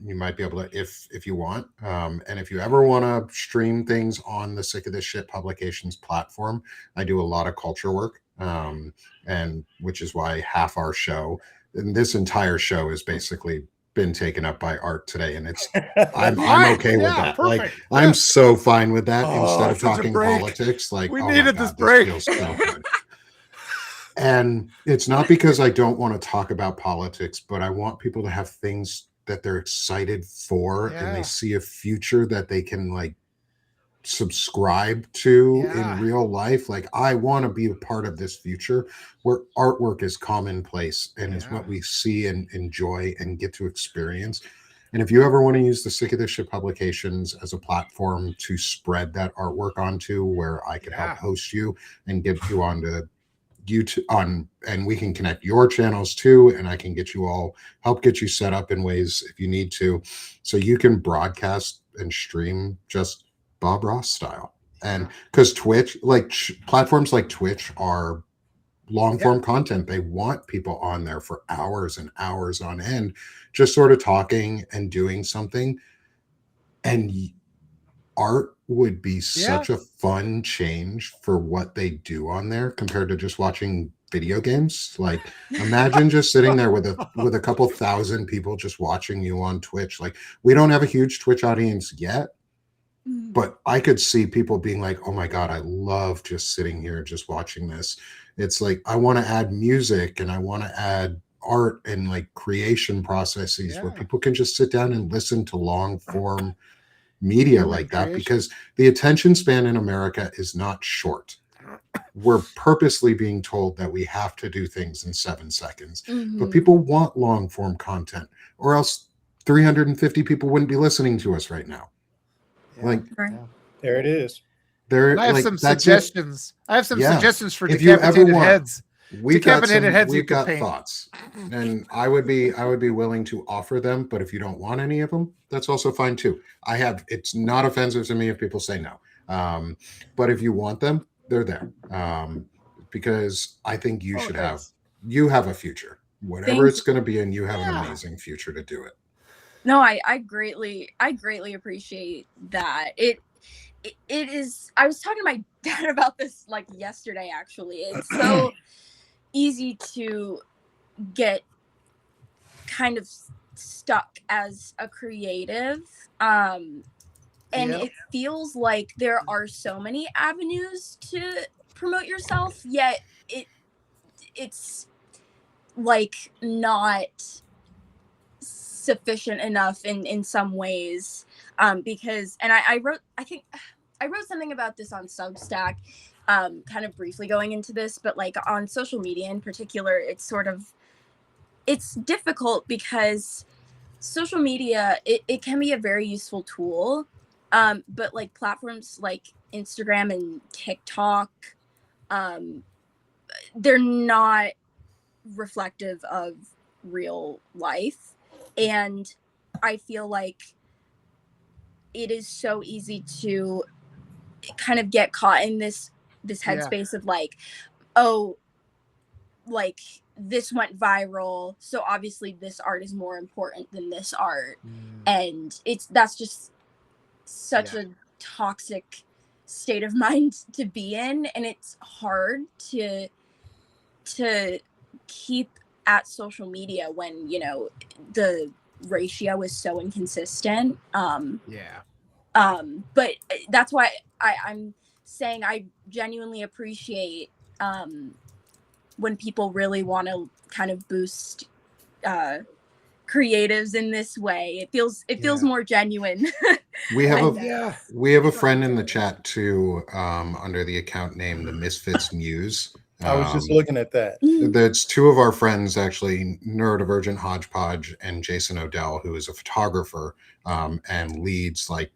you might be able to, if you want. And if you ever want to stream things on the Sick of This Shit Publications platform, I do a lot of culture work, and which is why half our show and this entire show has basically been taken up by art today, and it's I'm Fine. okay with Yeah, that. perfect. Like I'm so fine with that. Oh, Instead of such a talking break. politics, like We oh my needed God, this break. feels so good. And it's not because I don't want to talk about politics, but I want people to have things that they're excited for and Yeah. they see a future that they can like subscribe to Yeah. in real life. Like I want to be a part of this future where artwork is commonplace and is Yeah. what we see and enjoy and get to experience. And if you ever want to use the Sick of This Shit Publications as a platform to spread that artwork onto, where I could Yeah. help host you and get you onto YouTube and we can connect your channels too, and I can get you all help get you set up in ways if you need to, so you can broadcast and stream just Bob Ross style. And because Twitch, like platforms like Twitch are long form content, they want people on there for hours and hours on end, just sort of talking and doing something. And art would be such a fun change for what they do on there compared to just watching video games. Like imagine just sitting there with a couple thousand people just watching you on Twitch. Like we don't have a huge Twitch audience yet, but I could see people being like, oh my God, I love just sitting here just watching this. It's like I want to add music and I want to add art and like creation processes where people can just sit down and listen to long form media like that, because the attention span in America is not short. We're purposely being told that we have to do things in 7 seconds, but people want long form content, or else 350 people wouldn't be listening to us right now. Like there it is. And I have some suggestions. I have some suggestions for decapitated heads. We've got thoughts, and I would be willing to offer them. But if you don't want any of them, that's also fine too. It's not offensive to me if people say no. But if you want them, they're there. Because I think you should have a future, whatever it's going to be, and you have an amazing future to do it. No, I greatly appreciate that. It is. I was talking to my dad about this like yesterday. Actually, it's so easy to get kind of stuck as a creative, and it feels like there are so many avenues to promote yourself, yet it's like not sufficient enough in some ways, because I wrote something about this on Substack, kind of briefly going into this, but like on social media in particular, it's difficult because social media, it can be a very useful tool, but like platforms like Instagram and TikTok, they're not reflective of real life, and I feel like it is so easy to kind of get caught in this headspace of like, oh, like this went viral, so obviously this art is more important than this art. And that's just such a toxic state of mind to be in, and it's hard to keep at social media when the ratio is so inconsistent. But that's why I'm saying I genuinely appreciate when people really want to kind of boost creatives in this way. It feels more genuine. We have Like a that. we have a friend in the chat too, under the account name the Misfits Muse. I was just looking at that. That's two of our friends, actually, Neurodivergent Hodgepodge and Jason Odell, who is a photographer and leads like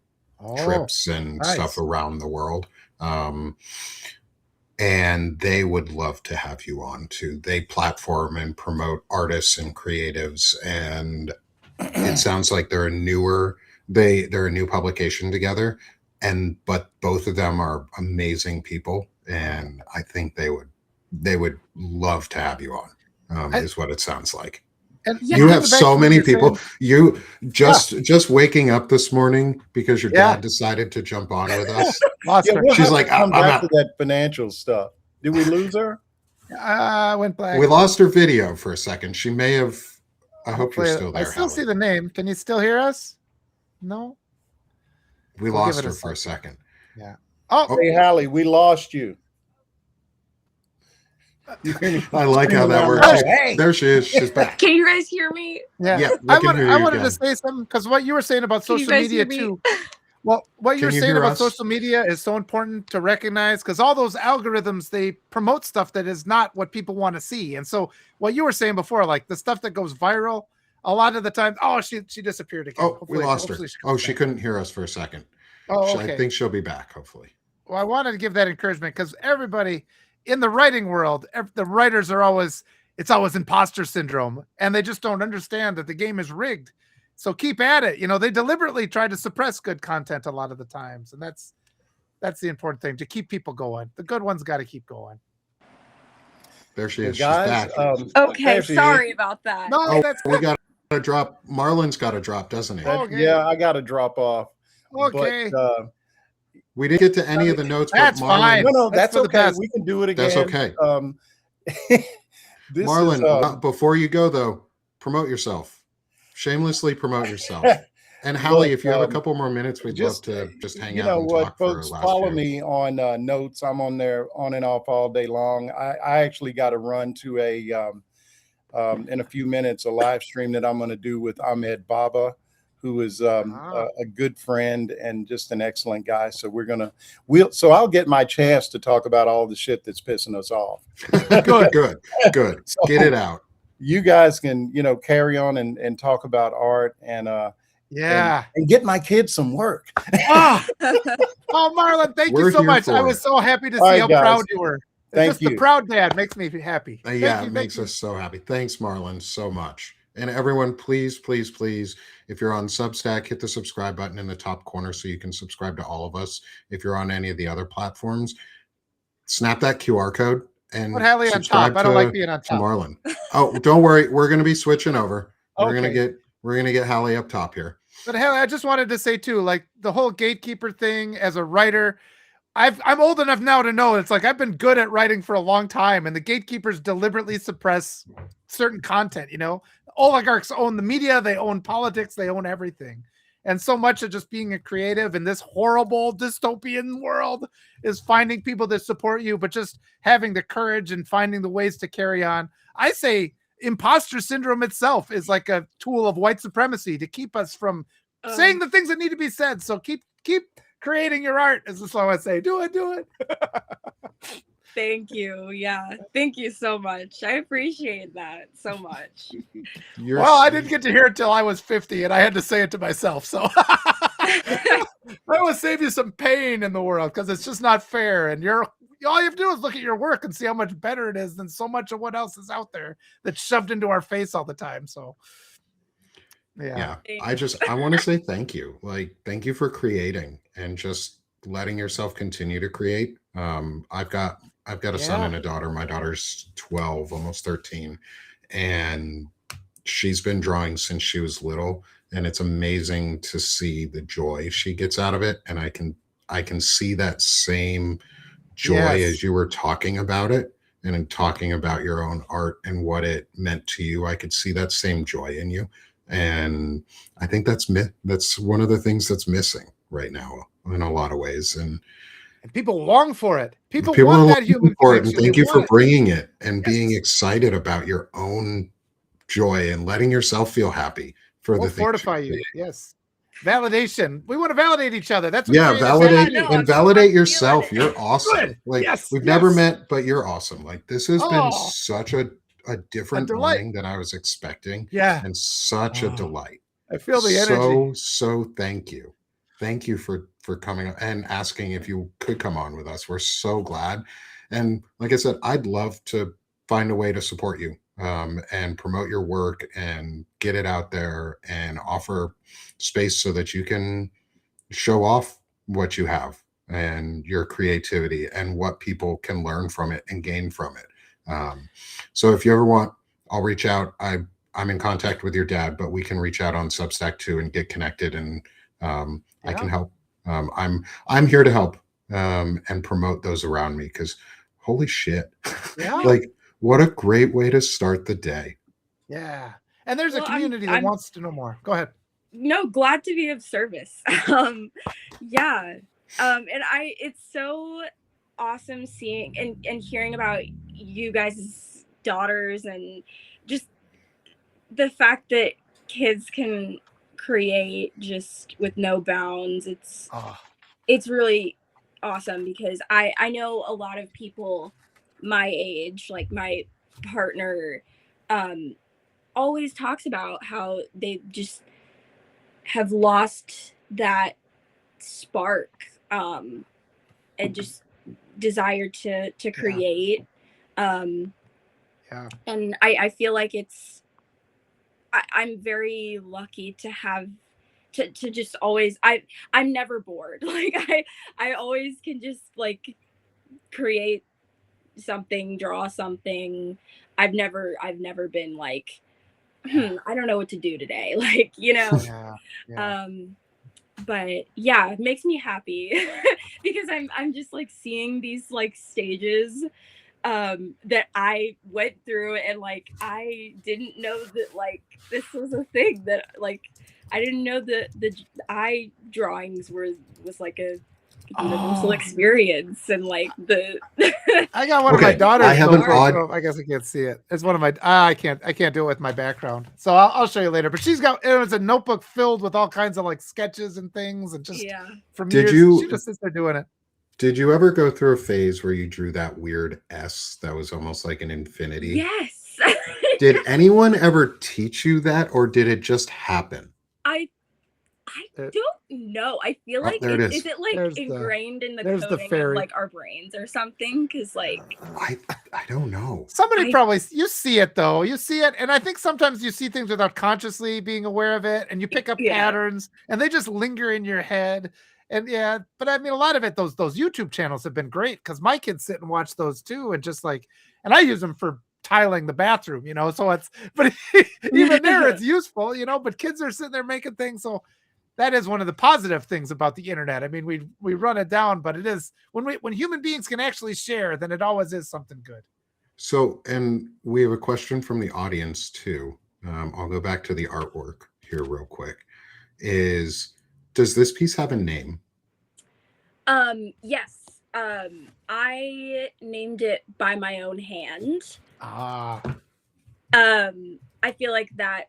trips and nice. stuff around the world. And they would love to have you on too. They platform and promote artists and creatives, and it sounds like they're a new publication together, but both of them are amazing people, and I think they would love to have you on. Is what it sounds like. And you have so many people. Saying. You just waking up this morning because your dad decided to jump on with us. She's like, I'm back to that financial stuff. Did we lose her? Went black. We lost her video for a second. She may have. I hope you're still there. I still see the name. Can you still hear us? No. We lost her for a second. Yeah. Oh, hey, Hallie, we lost you. I like how that works. Hey. There she is. She's back. Can you guys hear me? Yeah. I wanted to say something because what you were saying about social media too. Well, what you're saying about social media is so important to recognize because all those algorithms, they promote stuff that is not what people want to see. And so what you were saying before, like the stuff that goes viral, a lot of the time, she disappeared again. Oh, we lost her. She couldn't hear us for a second. Oh, okay. I think she'll be back, hopefully. Well, I wanted to give that encouragement because everybody in the writing world, the writers are it's always imposter syndrome, and they just don't understand that the game is rigged. So keep at it. They deliberately try to suppress good content a lot of the times. And that's the important thing, to keep people going. The good ones got to keep going. There she is. Guys, she's back. Okay, sorry about that. No, that's we got to drop. Marlon's got to drop, doesn't he? Okay. Yeah, I got to drop off. Okay. But, we didn't get to any of the notes. That's but Marlon, fine. No, that's okay. We can do it again. That's okay. Marlon, before you go, though, promote yourself. Shamelessly promote yourself. And Hallie, if you have a couple more minutes, we'd love to just hang out and talk folks, for follow me on Notes. I'm on there on and off all day long. I actually got to run to in a few minutes, a live stream that I'm going to do with Ahmed Baba, who is a good friend and just an excellent guy. So so I'll get my chance to talk about all the shit that's pissing us off. Good. So, get it out. You guys can, carry on and talk about art and get my kids some work. Oh, Marlon, thank you so much. I was so happy to see how proud you were. Thank you. The proud dad makes me happy. It makes us so happy. Thanks, Marlon, so much. And everyone, please, please, please, if you're on Substack, hit the subscribe button in the top corner so you can subscribe to all of us. If you're on any of the other platforms, snap that QR code. And put Hallie on top. I don't like being on top. Marlon. Oh, don't worry. We're going to be switching over. We're going to get Hallie up top here. But Hallie, I just wanted to say too, like the whole gatekeeper thing as a writer, I'm old enough now to know it's like I've been good at writing for a long time, and the gatekeepers deliberately suppress certain content. Oligarchs own the media, they own politics, they own everything. And so much of just being a creative in this horrible dystopian world is finding people that support you, but just having the courage and finding the ways to carry on. I say imposter syndrome itself is like a tool of white supremacy to keep us from saying the things that need to be said. So keep creating your art, is the song I say. Do it. Thank you. Yeah. Thank you so much. I appreciate that so much. I didn't get to hear it till I was 50 and I had to say it to myself. So that will save you some pain in the world because it's just not fair. And all you have to do is look at your work and see how much better it is than so much of what else is out there that's shoved into our face all the time. So yeah. I want to say thank you. Like, thank you for creating and just letting yourself continue to create. I've got a son and a daughter. My daughter's 12, almost 13, and she's been drawing since she was little, and it's amazing to see the joy she gets out of it. And I can see that same joy as you were talking about it and in talking about your own art and what it meant to you. I could see that same joy in you. And I think that's one of the things that's missing right now in a lot of ways. And And people long for it. People People want are that looking human for it, and connection. thank They you for want it. bringing it and Yes. being excited about your own joy and letting yourself feel happy for We'll the things fortify you you. create. Yes. Validation. We want to validate each other. That's what Yeah, creative validate Yeah, no, and I'm validate feeling yourself. it. You're awesome. Good. Like Yes. we've never yes. met, but you're awesome. Like this has been Oh, such a different delight. morning than I was expecting, Yeah. and such a Oh, delight. I feel the energy. So thank you. Thank you for coming and asking if you could come on with us. We're so glad. And like I said, I'd love to find a way to support you and promote your work and get it out there and offer space so that you can show off what you have and your creativity and what people can learn from it and gain from it. So if you ever want, I'll reach out. I'm in contact with your dad, but we can reach out on Substack too and get connected, and I can help. I'm here to help and promote those around me, because holy shit, Yeah. like what a great way to start the day. Yeah. And there's a Well, community that I'm wants to know more. Go ahead. no, glad to be of service. Yeah. And it's so awesome seeing and hearing about you guys' daughters, and just the fact that kids can create just with no bounds. Oh, It's really awesome, because I know a lot of people my age, like my partner, um always talks about how they just have lost that spark, and just desire to create. yeah. And I feel like I'm very lucky to have to just always I'm never bored. Like I always can just like create something, draw something. I've never been like, I don't know what to do today. Like, Yeah. Yeah. but yeah, it makes me happy because I'm just like seeing these like stages that I went through, and like I didn't know that like this was a thing, that like I didn't know that the eye drawings was like a universal experience, and like the I got one of my Okay, daughters. I have an odd. I guess I can't see it. It's one of my. I can't do it with my background. So I'll show you later. But she's got. It was a notebook filled with all kinds of like sketches and things, and just yeah. from Did years. you- She just sits there doing it. Did you ever go through a phase where you drew that weird S that was almost like an infinity? Yes. Did anyone ever teach you that, or did it just happen? I don't know. I feel Oh, like there it is. is it like There's the- ingrained in the there's the coding of fairy. like our brains or something? Because like I don't know. Somebody I- probably you see it though. You see it, and I think sometimes you see things without consciously being aware of it, and you pick up Yeah. patterns, and they just linger in your head. And yeah, but I mean, a lot of it, those YouTube channels have been great, because my kids sit and watch those too, and just like, and I use them for tiling the bathroom, so it's, but even there it's useful, but kids are sitting there making things. So that is one of the positive things about the internet. I mean, we run it down, but it is when human beings can actually share, then it always is something good. So, and we have a question from the audience too. I'll go back to the artwork here real quick. Does this piece have a name? Yes. I named it by my own hand. Ah, I feel like that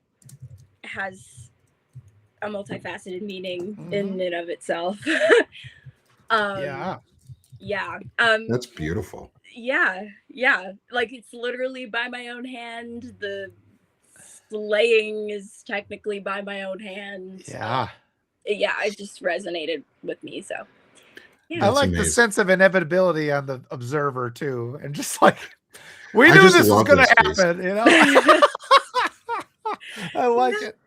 has a multifaceted meaning in and of itself. yeah. Yeah. That's beautiful. Yeah. Like it's literally by my own hand. The slaying is technically by my own hand. Yeah. Yeah, it just resonated with me. So yeah. I That's like the amazing. sense of inevitability on the observer too, and just like we I knew just this was love going this to piece. happen, I like it.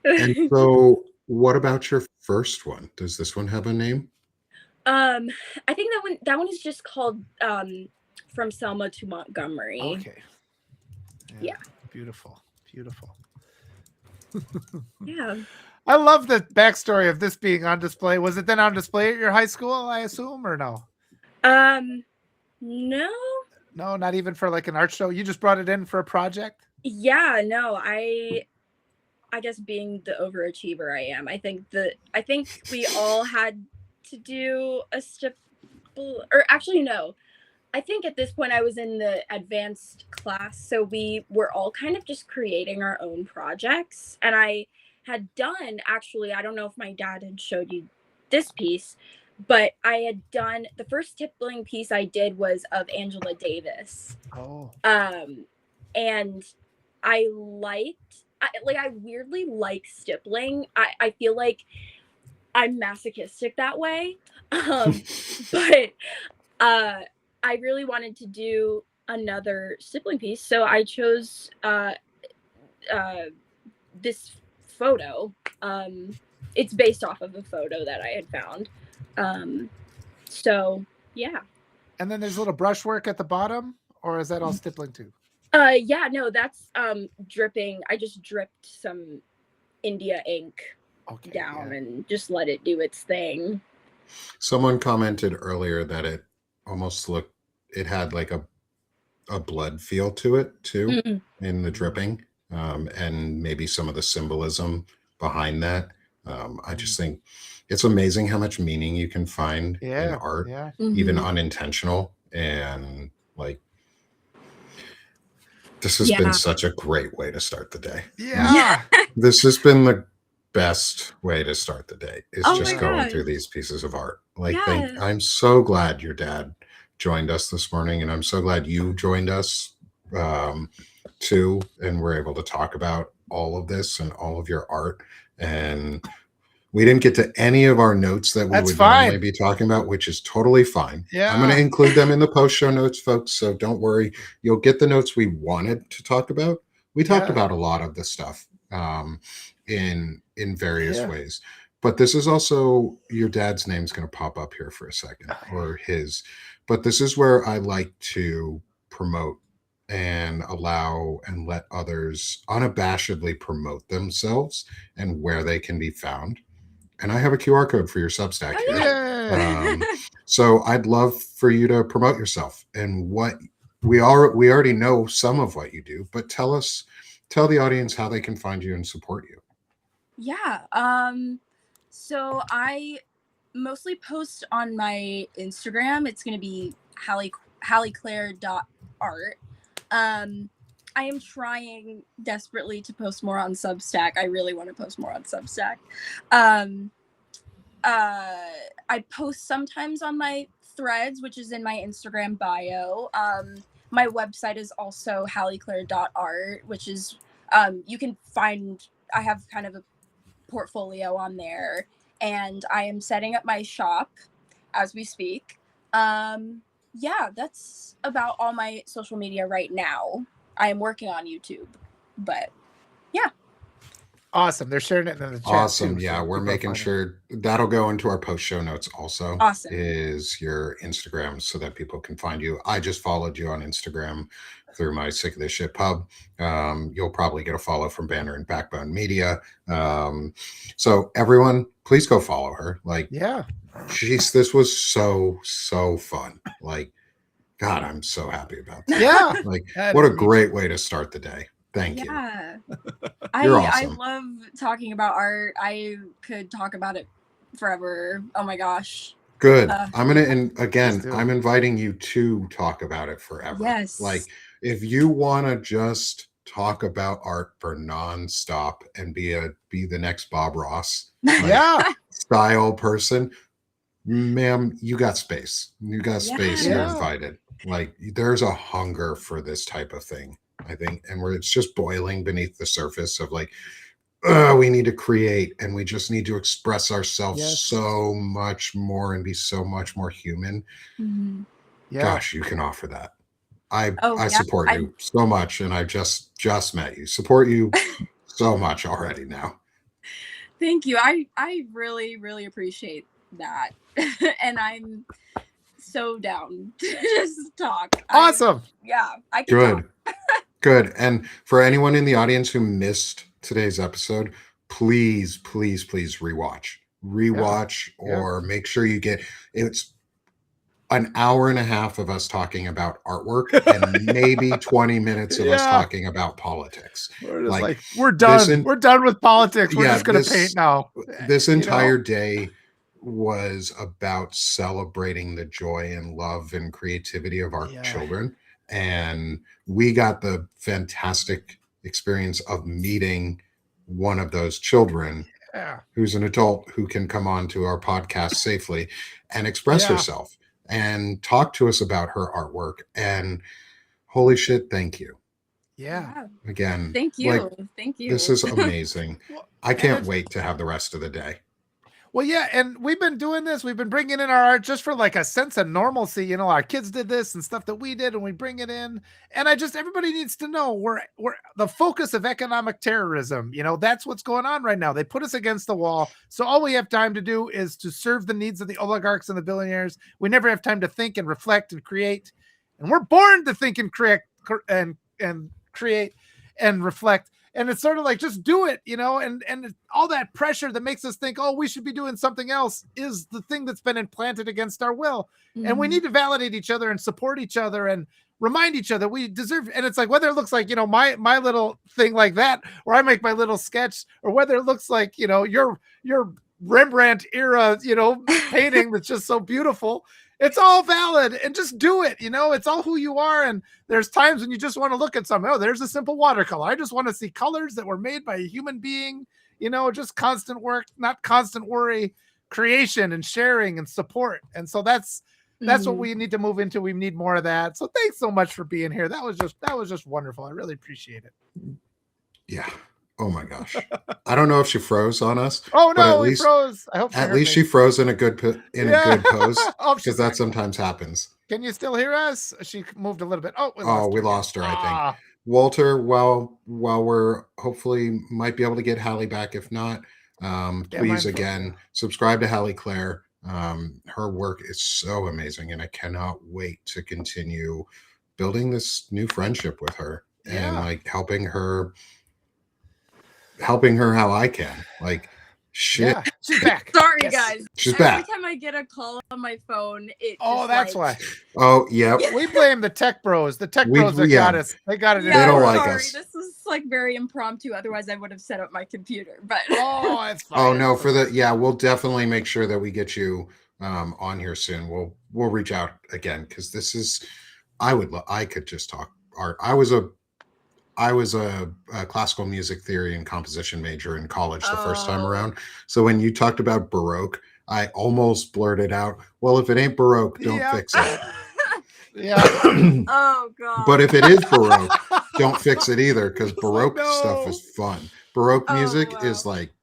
And so, what about your first one? Does this one have a name? I think that one is just called From Selma to Montgomery. Okay. Yeah. Beautiful. Yeah. I love the backstory of this being on display. Was it then on display at your high school, I assume, or no? No. No, not even for like an art show. You just brought it in for a project? Yeah, no, I guess being the overachiever I am, I think we all had to do a couple, or actually no, I think at this point I was in the advanced class, so we were all kind of just creating our own projects. And I had done, actually, I don't know if my dad had showed you this piece, but I had done the first tippling piece I did was of Angela Davis. Oh. And I weirdly like stippling. I feel like I'm masochistic that way. But I really wanted to do another stippling piece, so I chose this photo. It's based off of a photo that I had found. So yeah. And then there's a little brushwork at the bottom, or is that all stippling too? Yeah, no, that's dripping. I just dripped some India ink down and just let it do its thing. Someone commented earlier that it almost it had like a blood feel to it too, in the dripping, and maybe some of the symbolism behind that. I just think it's amazing how much meaning you can find in art, even unintentional. And like, this has been such a great way to start the day. Yeah. This has been the best way to start the day, is just going through these pieces of art. Like, I'm so glad your dad joined us this morning, and I'm so glad you joined us too, and we're able to talk about all of this and all of your art. And we didn't get to any of our notes that we would normally be talking about, which is totally fine. I'm going to include them in the post show notes, folks, so don't worry. You'll get the notes we wanted to talk about. We talked about a lot of the stuff in various ways, but this is also, your dad's name's going to pop up here for a second, or his, but this is where I like to promote and allow and let others unabashedly promote themselves and where they can be found. And I have a QR code for your Substack here. So I'd love for you to promote yourself and what we already know some of what you do, but tell the audience how they can find you and support you. Yeah. So I mostly post on my Instagram. It's going to be hallieclaire.art. I am trying desperately to post more on Substack. I really want to post more on Substack. I post sometimes on my threads, which is in my Instagram bio. My website is also hallieclaire.art, which is, you can find, I have kind of a portfolio on there, and I am setting up my shop as we speak. Yeah, that's about all my social media right now. I am working on YouTube, but yeah. Awesome. They're sharing it in the chat. Awesome. Too, Yeah, so we're making sure that'll go into our post show notes also. Awesome. Is your Instagram, so that people can find you. I just followed you on Instagram through my Sick of This Shit pub. You'll probably get a follow from Banner and Backbone Media. So everyone, please go follow her. Like, this was so fun. Like, God, I'm so happy about that. Yeah. Like, what a great way to start the day. Thank you. You're awesome. I love talking about art. I could talk about it forever. Oh my gosh. Good. I'm inviting you to talk about it forever. Yes. Like, if you want to just talk about art for nonstop and be the next Bob Ross style person, ma'am, you got space. You got space. You're invited. Like, there's a hunger for this type of thing, I think, and where it's just boiling beneath the surface of like, we need to create, and we just need to express ourselves so much more and be so much more human. Mm-hmm. Gosh, you can offer that. I support you so much, and I just met you. Support you so much already now. Thank you. I really, really appreciate that. And I'm so down to just talk. Awesome. I can talk. Good. And for anyone in the audience who missed today's episode, please rewatch or make sure you get, it's an hour and a half of us talking about artwork and maybe 20 minutes of us talking about politics. We're just we're done. We're done with politics. We're just going to paint now. This entire day was about celebrating the joy and love and creativity of our Yeah. children. And we got the fantastic experience of meeting one of those children Yeah. who's an adult who can come on to our podcast safely and express Yeah. herself and talk to us about her artwork. And holy shit, thank you. Yeah. Again, Thank you. like, Thank you. this is amazing. Well, I and can't it's- wait to have the rest of the day. Well, yeah, and we've been doing this. We've been bringing in our art just for like a sense of normalcy. You know, our kids did this and stuff that we did, and we bring it in. And everybody needs to know we're the focus of economic terrorism. You know, that's what's going on right now. They put us against the wall. So all we have time to do is to serve the needs of the oligarchs and the billionaires. We never have time to think and reflect and create. And we're born to think and create and create and reflect. And it's sort of like, just do it, you know, and all that pressure that makes us think, oh, we should be doing something else is the thing that's been implanted against our will. And we need to validate each other and support each other and remind each other we deserve. And it's like, whether it looks like, you know, my little thing like that, or I make my little sketch, or whether it looks like, you know, your Rembrandt era, you know, painting that's just so beautiful. It's all valid, and just do it. You know, it's all who you are. And there's times when you just want to look at something. Oh, there's a simple watercolor. I just want to see colors that were made by a human being, you know, just constant work, not constant worry, creation and sharing and support. And so that's what we need to move into. We need more of that. So thanks so much for being here. That was just wonderful. I really appreciate it. Yeah. Oh my gosh. I don't know if she froze on us. Oh but no, at we least, froze. I hope at least she froze in a good pose Oh, because that sometimes happens. Can you still hear us? She moved a little bit. Oh, We lost her, I think. Walter, while we're hopefully might be able to get Hallie back. If not, please again subscribe to Hallie Claire. Her work is so amazing, and I cannot wait to continue building this new friendship with her and like helping her how I can. Like, shit. Yeah, she's back. Sorry, Yes. guys. She's Every back. time I get a call on my phone, it Oh, just, that's like, why. Oh, yeah. We blame the tech bros. The tech bros that got us. They got it. Yeah, They don't I'm like sorry. us. This is like very impromptu. Otherwise, I would have set up my computer. But Oh, it's fine. Oh no, we'll definitely make sure that we get you on here soon. We'll reach out again because this is I could just talk art. I was a classical music theory and composition major in college the first time around. So when you talked about Baroque, I almost blurted out, well, if it ain't Baroque, don't fix it. Yeah. oh god. But if it is Baroque, don't fix it either, because Baroque no. stuff is fun. Baroque music wow.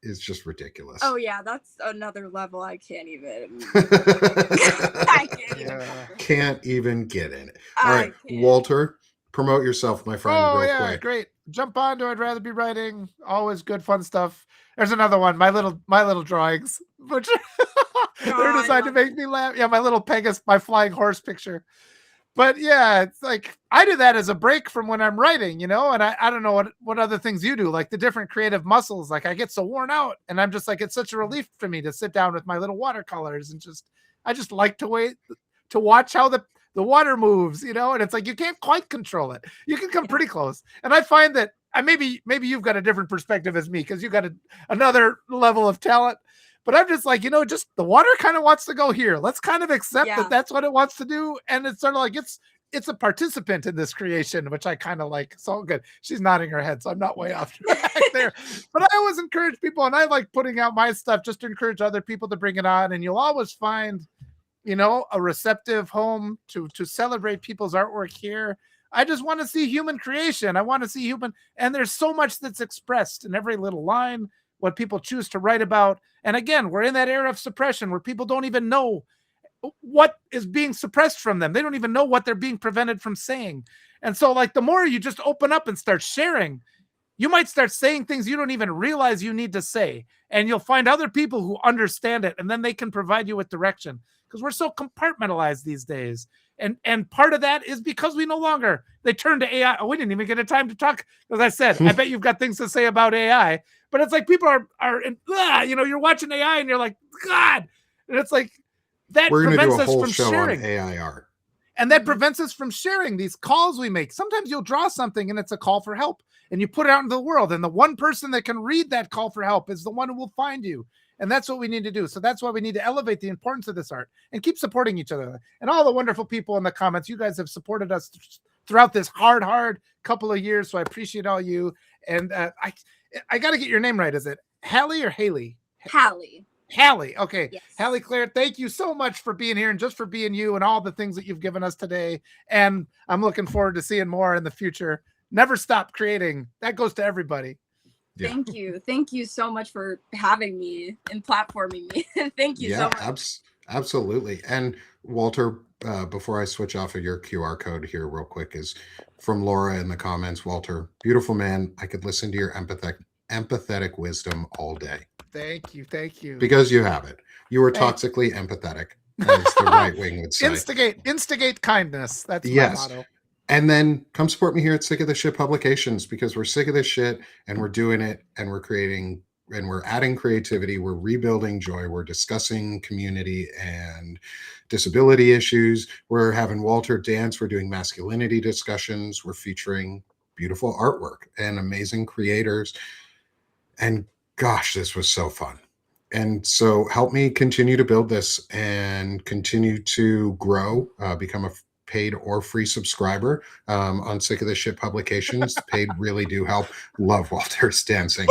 is just ridiculous. Oh yeah, that's another level. I can't even. I can't even. Can't even get in it. All right, can't. Walter, promote yourself, my friend, Oh real yeah, quick. great. Jump on to I'd Rather Be Writing. Always good, fun stuff. There's another one. My little drawings, which they're designed to make me laugh. Yeah, my little Pegasus, my flying horse picture. But yeah, it's like I do that as a break from when I'm writing, you know, and I don't know what other things you do, like the different creative muscles. Like I get so worn out, and I'm just like, it's such a relief for me to sit down with my little watercolors and I just like to wait to watch how the water moves, you know, and it's like you can't quite control it. You can come pretty close. And I find that maybe you've got a different perspective as me because you got another level of talent. But I'm just like, you know, just the water kind of wants to go here. Let's kind of accept that that's what it wants to do. And it's sort of like it's a participant in this creation, which I kind of like. So good. She's nodding her head, so I'm not way off track there. But I always encourage people, and I like putting out my stuff just to encourage other people to bring it on. And you'll always find, you know, a receptive home to celebrate people's artwork here. I just want to see human creation. I want to see human, and there's so much that's expressed in every little line, what people choose to write about. And again, we're in that era of suppression where people don't even know what is being suppressed from them. They don't even know what they're being prevented from saying. And so like the more you just open up and start sharing, you might start saying things you don't even realize you need to say. And you'll find other people who understand it, and then they can provide you with direction, because we're so compartmentalized these days. And part of that is because we no longer, they turn to AI. Oh, we didn't even get a time to talk. As I said, I bet you've got things to say about AI, but it's like people are you know, you're watching AI and you're like, God. And it's like, that We're going to do prevents a us whole from show sharing. on AI art. And that prevents us from sharing these calls we make. Sometimes you'll draw something and it's a call for help, and you put it out into the world, and the one person that can read that call for help is the one who will find you. And that's what we need to do. So that's why we need to elevate the importance of this art and keep supporting each other. And all the wonderful people in the comments, you guys have supported us throughout this hard couple of years. So I appreciate all you. And I got to get your name right. Is it Hallie or Haley? Hallie. Hallie. Okay. Yes. Hallie Claire, thank you so much for being here and just for being you and all the things that you've given us today. And I'm looking forward to seeing more in the future. Never stop creating. That goes to everybody. Yeah. Thank you. Thank you so much for having me and platforming me. Thank you so much. Absolutely. And Walter, before I switch off of your QR code here real quick, is from Laura in the comments. Walter, beautiful man. I could listen to your empathetic wisdom all day. Thank you. Thank you. Because you have it. You were toxically empathetic, as the right wing would say. Instigate kindness. That's my yes. motto. And then come support me here at Sick of This Shit Publications, because we're sick of this shit and we're doing it and we're creating and we're adding creativity. We're rebuilding joy. We're discussing community and disability issues. We're having Walter dance. We're doing masculinity discussions. We're featuring beautiful artwork and amazing creators. And gosh, this was so fun. And so help me continue to build this and continue to grow, become a paid or free subscriber on Sick of This Shit Publications. Paid really do help. Love Walter's dancing.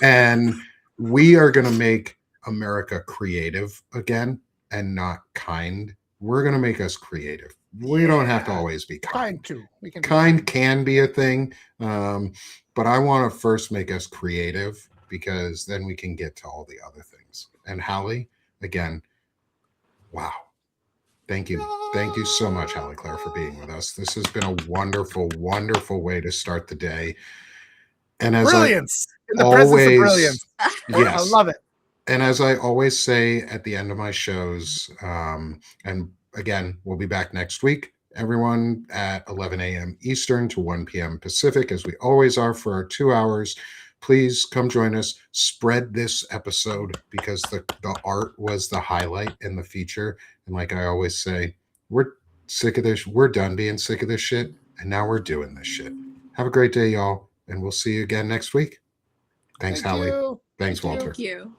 And we are going to make America creative again and not kind. We're going to make us creative. We don't have to always be kind. Too. We can kind can be a thing. But I want to first make us creative, because then we can get to all the other things. And Hallie, again, wow. Thank you. Thank you so much, Hallie Claire, for being with us. This has been a wonderful, wonderful way to start the day. And as brilliance. In the presence of brilliance. Yes. I love it. And as I always say at the end of my shows, and again, we'll be back next week, everyone, at 11 a.m. Eastern to 1 p.m. Pacific, as we always are for our 2 hours. Please come join us. Spread this episode, because the art was the highlight in the feature. And like I always say, we're sick of this. We're done being sick of this shit. And now we're doing this shit. Have a great day, y'all. And we'll see you again next week. Thanks, Hallie. Thanks, Walter. Thank you.